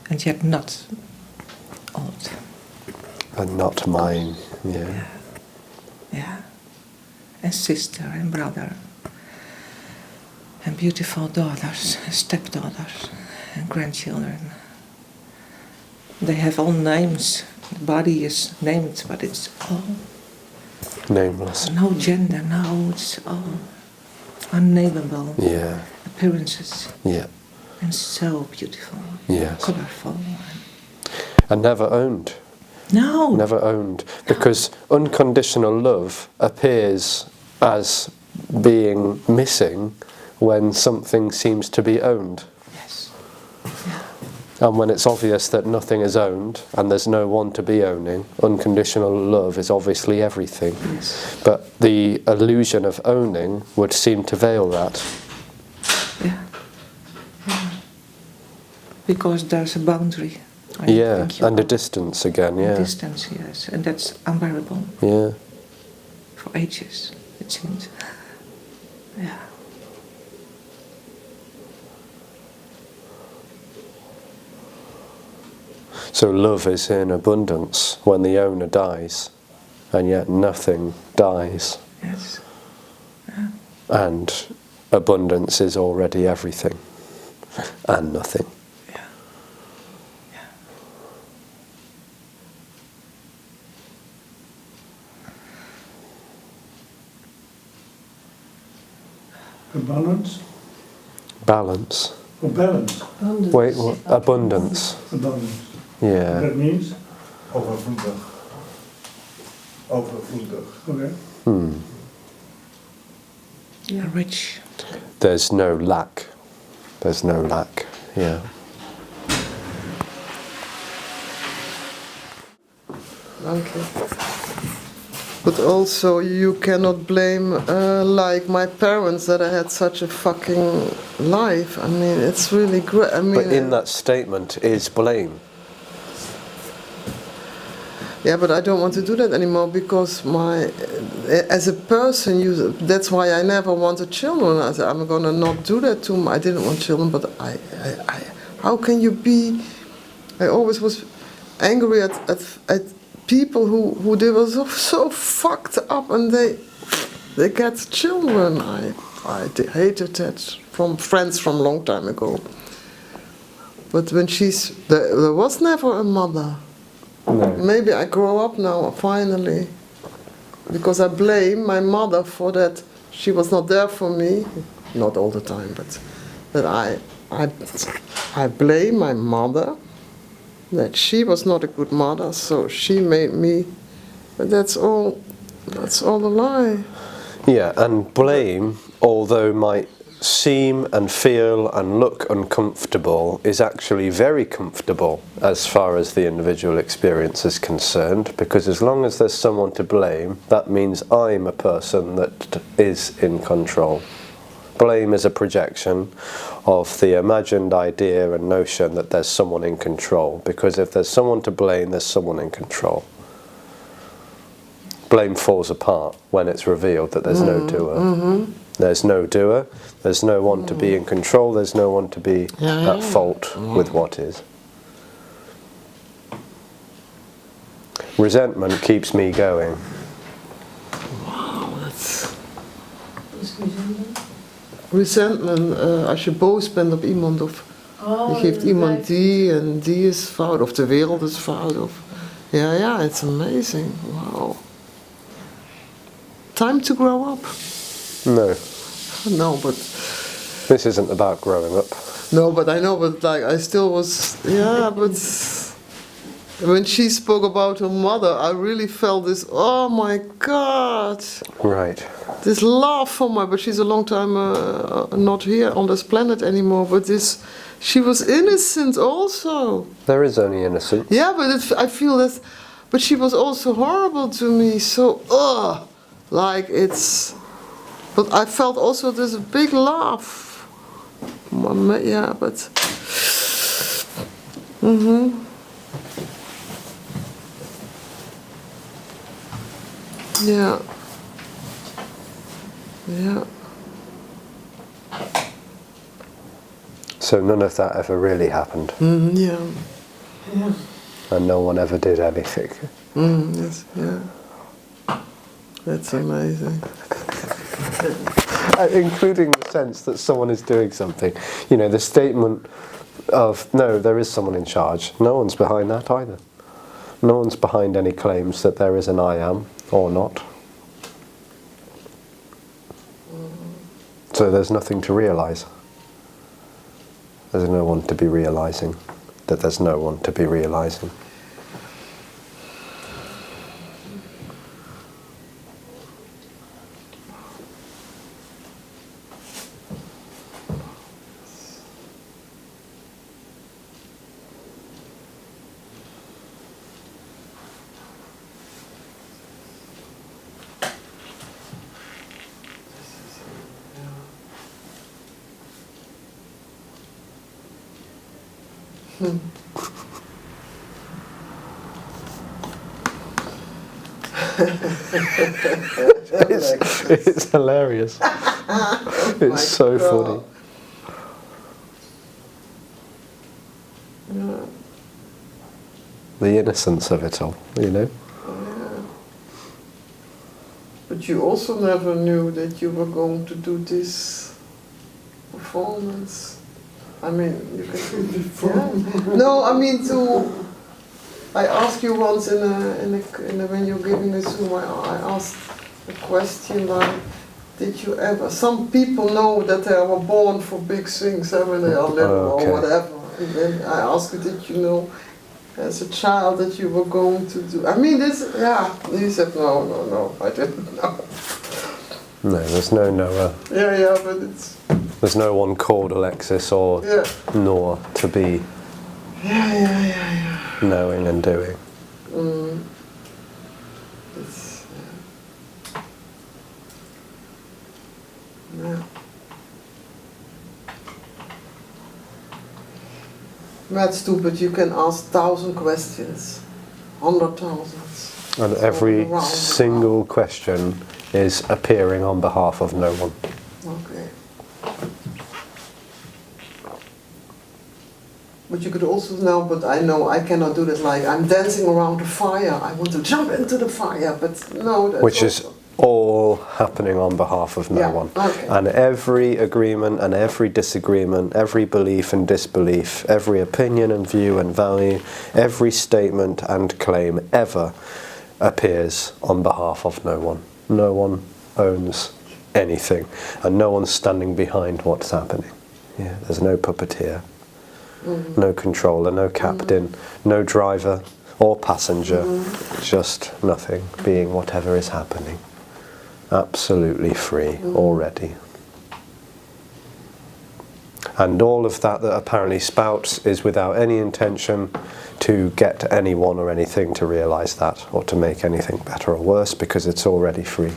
and yet not old. And not mine. Yeah. Yeah. Yeah. And sister and brother. And beautiful daughters, and stepdaughters, and grandchildren. They have all names. The body is named, but it's all Nameless. no gender. No, it's all unnameable Yeah. appearances, Yeah. and so beautiful, Yes. colorful. And never owned. No. Never owned. Because unconditional love appears as being missing when something seems to be owned. Yes. Yeah. And when it's obvious that nothing is owned and there's no one to be owning, unconditional love is obviously everything. Yes. But the illusion of owning would seem to veil that. Yeah. Yeah. Because there's a boundary. I Yeah, think you and a are. distance again, yeah. Distance, yes, and that's unbearable Yeah. for ages, it seems. Yeah. So love is in abundance when the owner dies, and yet nothing dies. Yes. And abundance is already everything, and nothing. Yeah. Yeah. Abundance? Balance. Or balance? Abundance. Wait, what? Abundance. Abundance. Yeah. That means? Overvloedig. Overvloedig. Okay. Yeah. Rich. There's no lack. There's no lack. Yeah. Dank je. But also, you cannot blame, like my parents, that I had such a fucking life. I mean, it's really great. I mean, But in that statement is blame. yeah, but I don't want to do that anymore because as a person, that's why I never wanted children. I said, I'm gonna not do that to them. I didn't want children, but how can you be? I always was angry at people who they were so fucked up and they get children. I hated that from friends from a long time ago. But when there was never a mother. No. Maybe I grow up now finally, because I blame my mother for that. She was not there for me, not all the time, but that I blame my mother. That she was not a good mother, so she made me. But that's all a lie. Yeah, and blame, although might seem and feel and look uncomfortable, is actually very comfortable as far as the individual experience is concerned, because as long as there's someone to blame, that means I'm a person that is in control. Blame is a projection of the imagined idea and notion that there's someone in control, because if there's someone to blame, there's someone in control. Blame falls apart when it's revealed that there's no doer. Mm-hmm. There's no doer, there's no one to be in control, there's no one to be at fault with what is. Resentment keeps me going. Wow, that's... Resentment, als je boos bent op iemand of je geeft iemand die en die is fout of de wereld is fout of... Ja, it's amazing. Wow. Time to grow up. No. No, but... This isn't about growing up. No, but I know, but like I still was... Yeah, but... When she spoke about her mother, I really felt this, oh my God. Right. This love for my, but she's a long time not here on this planet anymore, but this, she was innocent also. There is only innocence. Yeah, but I feel that, but she was also horrible to me, so, like it's, but I felt also this big love. Yeah, but, Yeah. Yeah. So none of that ever really happened. Yeah. Yeah. And no one ever did anything. Yes, yeah. That's amazing. Including the sense that someone is doing something. You know, the statement of, no, there is someone in charge. No one's behind that either. No one's behind any claims that there is an I am. Or not. So there's nothing to realise. There's no one to be realising that there's no one to be realising. It's hilarious. It's so funny. Yeah. The innocence of it all, you know? Yeah. But you also never knew that you were going to do this performance. I mean, you can yeah. No, I mean I asked you once when you're giving a Zoom, I asked a question like, did you ever? Some people know that they were born for big things when they are little or whatever. And then I asked you, did you know as a child that you were going to do? I mean, this, yeah. You said no, I didn't know. No, there's no Noah. Yeah, but it's. There's no one called Alexis or Noor to be knowing and doing. It's, Yeah. That's stupid. You can ask 1,000 questions, 100,000. And every single question is appearing on behalf of no one. Okay. But you could also now, but I know I cannot do this, like I'm dancing around the fire, I want to jump into the fire, but no. That's Which is all happening on behalf of no one. Okay. And every agreement and every disagreement, every belief and disbelief, every opinion and view and value, every statement and claim ever appears on behalf of no one. No one owns anything, and no one's standing behind what's happening. Yeah, there's no puppeteer, no controller, no captain, no driver or passenger, just nothing, being whatever is happening. Absolutely free already. And all of that apparently spouts is without any intention to get anyone or anything to realize that, or to make anything better or worse, because it's already free.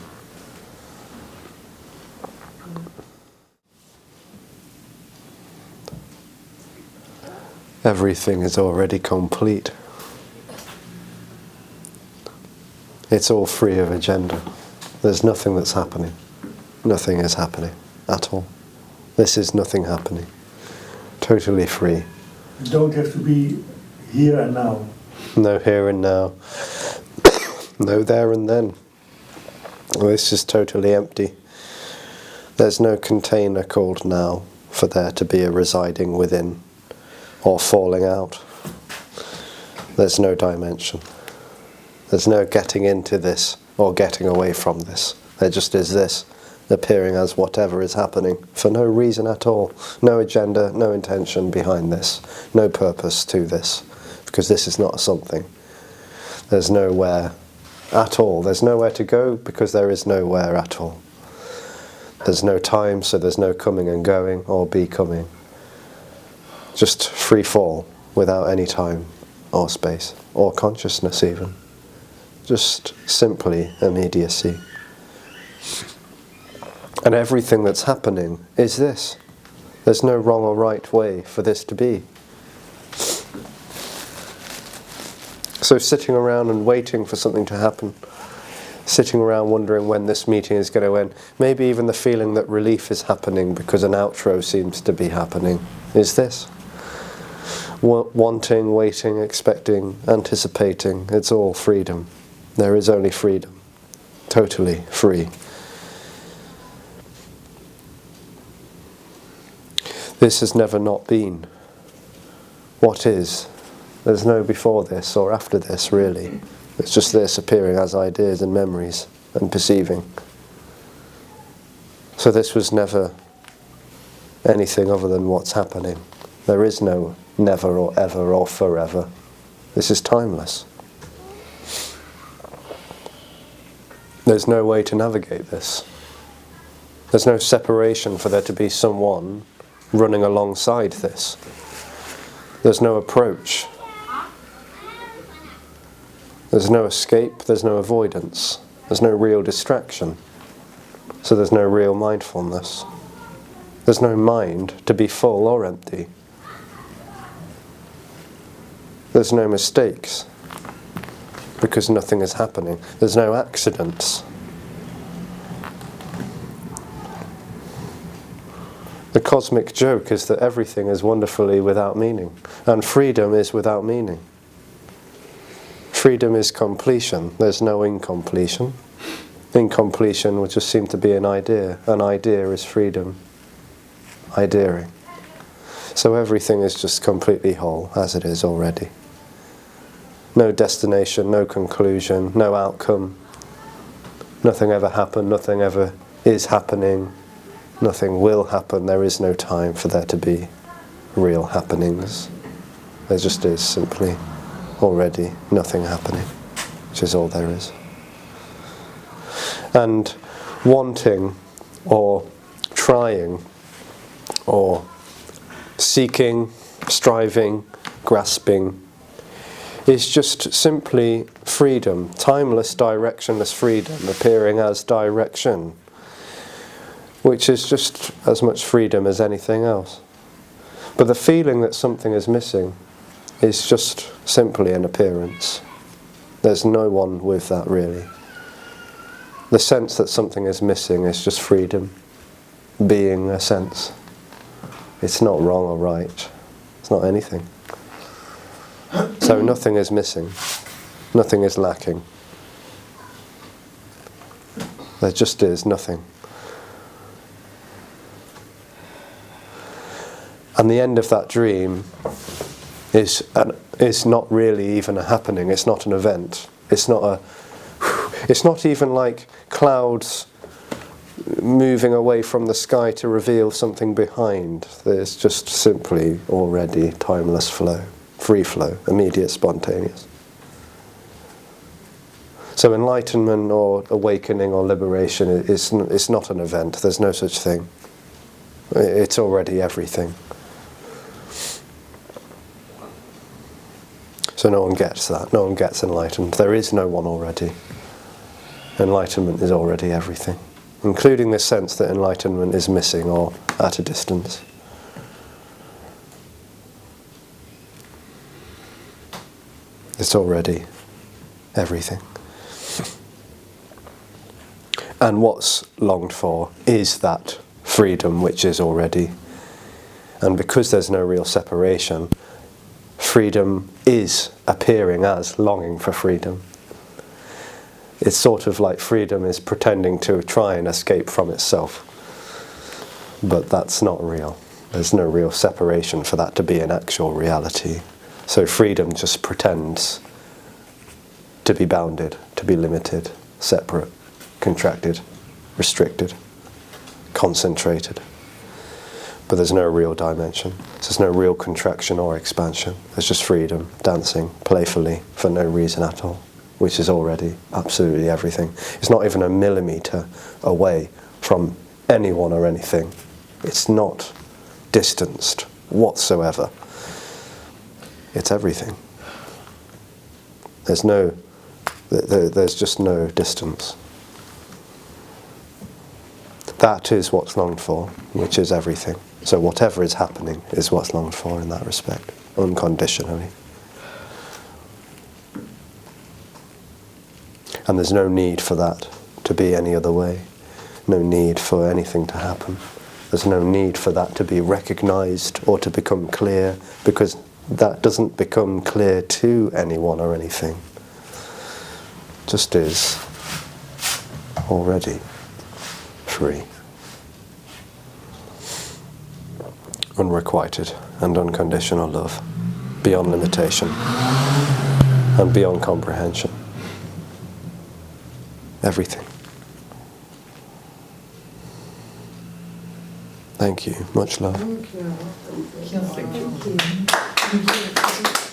Everything is already complete. It's all free of agenda. There's nothing that's happening. Nothing is happening at all. This is nothing happening. Totally free. You don't have to be here and now. No here and now. No there and then. This is totally empty. There's no container called now for there to be a residing within or falling out. There's no dimension. There's no getting into this or getting away from this. There just is this, appearing as whatever is happening for no reason at all. No agenda, no intention behind this. No purpose to this. Because this is not something. There's nowhere at all. There's nowhere to go because there is nowhere at all. There's no time, so there's no coming and going or becoming. Just free fall without any time or space or consciousness even. Just simply immediacy. And everything that's happening is this. There's no wrong or right way for this to be. So sitting around and waiting for something to happen, sitting around wondering when this meeting is going to end, maybe even the feeling that relief is happening because an outro seems to be happening, is this. Wanting, waiting, expecting, anticipating, it's all freedom. There is only freedom. Totally free. This has never not been. What is? There's no before this or after this, really. It's just this appearing as ideas and memories and perceiving. So this was never anything other than what's happening. There is no never or ever or forever. This is timeless. There's no way to navigate this. There's no separation for there to be someone running alongside this. There's no approach. There's no escape, there's no avoidance. There's no real distraction. So there's no real mindfulness. There's no mind to be full or empty. There's no mistakes, because nothing is happening. There's no accidents. The cosmic joke is that everything is wonderfully without meaning, and freedom is without meaning. Freedom is completion. There's no incompletion. Incompletion would just seem to be an idea. An idea is freedom. Ideaing. So everything is just completely whole, as it is already. No destination, no conclusion, no outcome. Nothing ever happened, nothing ever is happening. Nothing will happen. There is no time for there to be real happenings. There just is simply already nothing happening, which is all there is. And wanting or trying or seeking, striving, grasping is just simply freedom, timeless, directionless freedom appearing as direction. which is just as much freedom as anything else. But the feeling that something is missing is just simply an appearance. There's no one with that really. The sense that something is missing is just freedom, being a sense. It's not wrong or right. It's not anything. So nothing is missing. Nothing is lacking. There just is nothing. And the end of that dream is not really even a happening. It's not an event. It's not even like clouds moving away from the sky to reveal something behind. There's just simply already timeless flow, free flow, immediate, spontaneous. So enlightenment or awakening or liberation is not an event. There's no such thing. It's already everything. So no one gets that. No one gets enlightened. There is no one already. Enlightenment is already everything, including this sense that enlightenment is missing or at a distance. It's already everything. And what's longed for is that freedom which is already. And because there's no real separation, freedom is appearing as longing for freedom. It's sort of like freedom is pretending to try and escape from itself. But that's not real. There's no real separation for that to be an actual reality. So freedom just pretends to be bounded, to be limited, separate, contracted, restricted, concentrated. But there's no real dimension. There's no real contraction or expansion. There's just freedom, dancing playfully for no reason at all, which is already absolutely everything. It's not even a millimeter away from anyone or anything. It's not distanced whatsoever. It's everything. There's just no distance. That is what's longed for, which is everything. So whatever is happening is what's longed for in that respect, unconditionally. And there's no need for that to be any other way. No need for anything to happen. There's no need for that to be recognized or to become clear, because that doesn't become clear to anyone or anything. Just is already free, unrequited and unconditional love, beyond limitation and beyond comprehension. Everything. Thank you. Much love. Thank you. Thank you.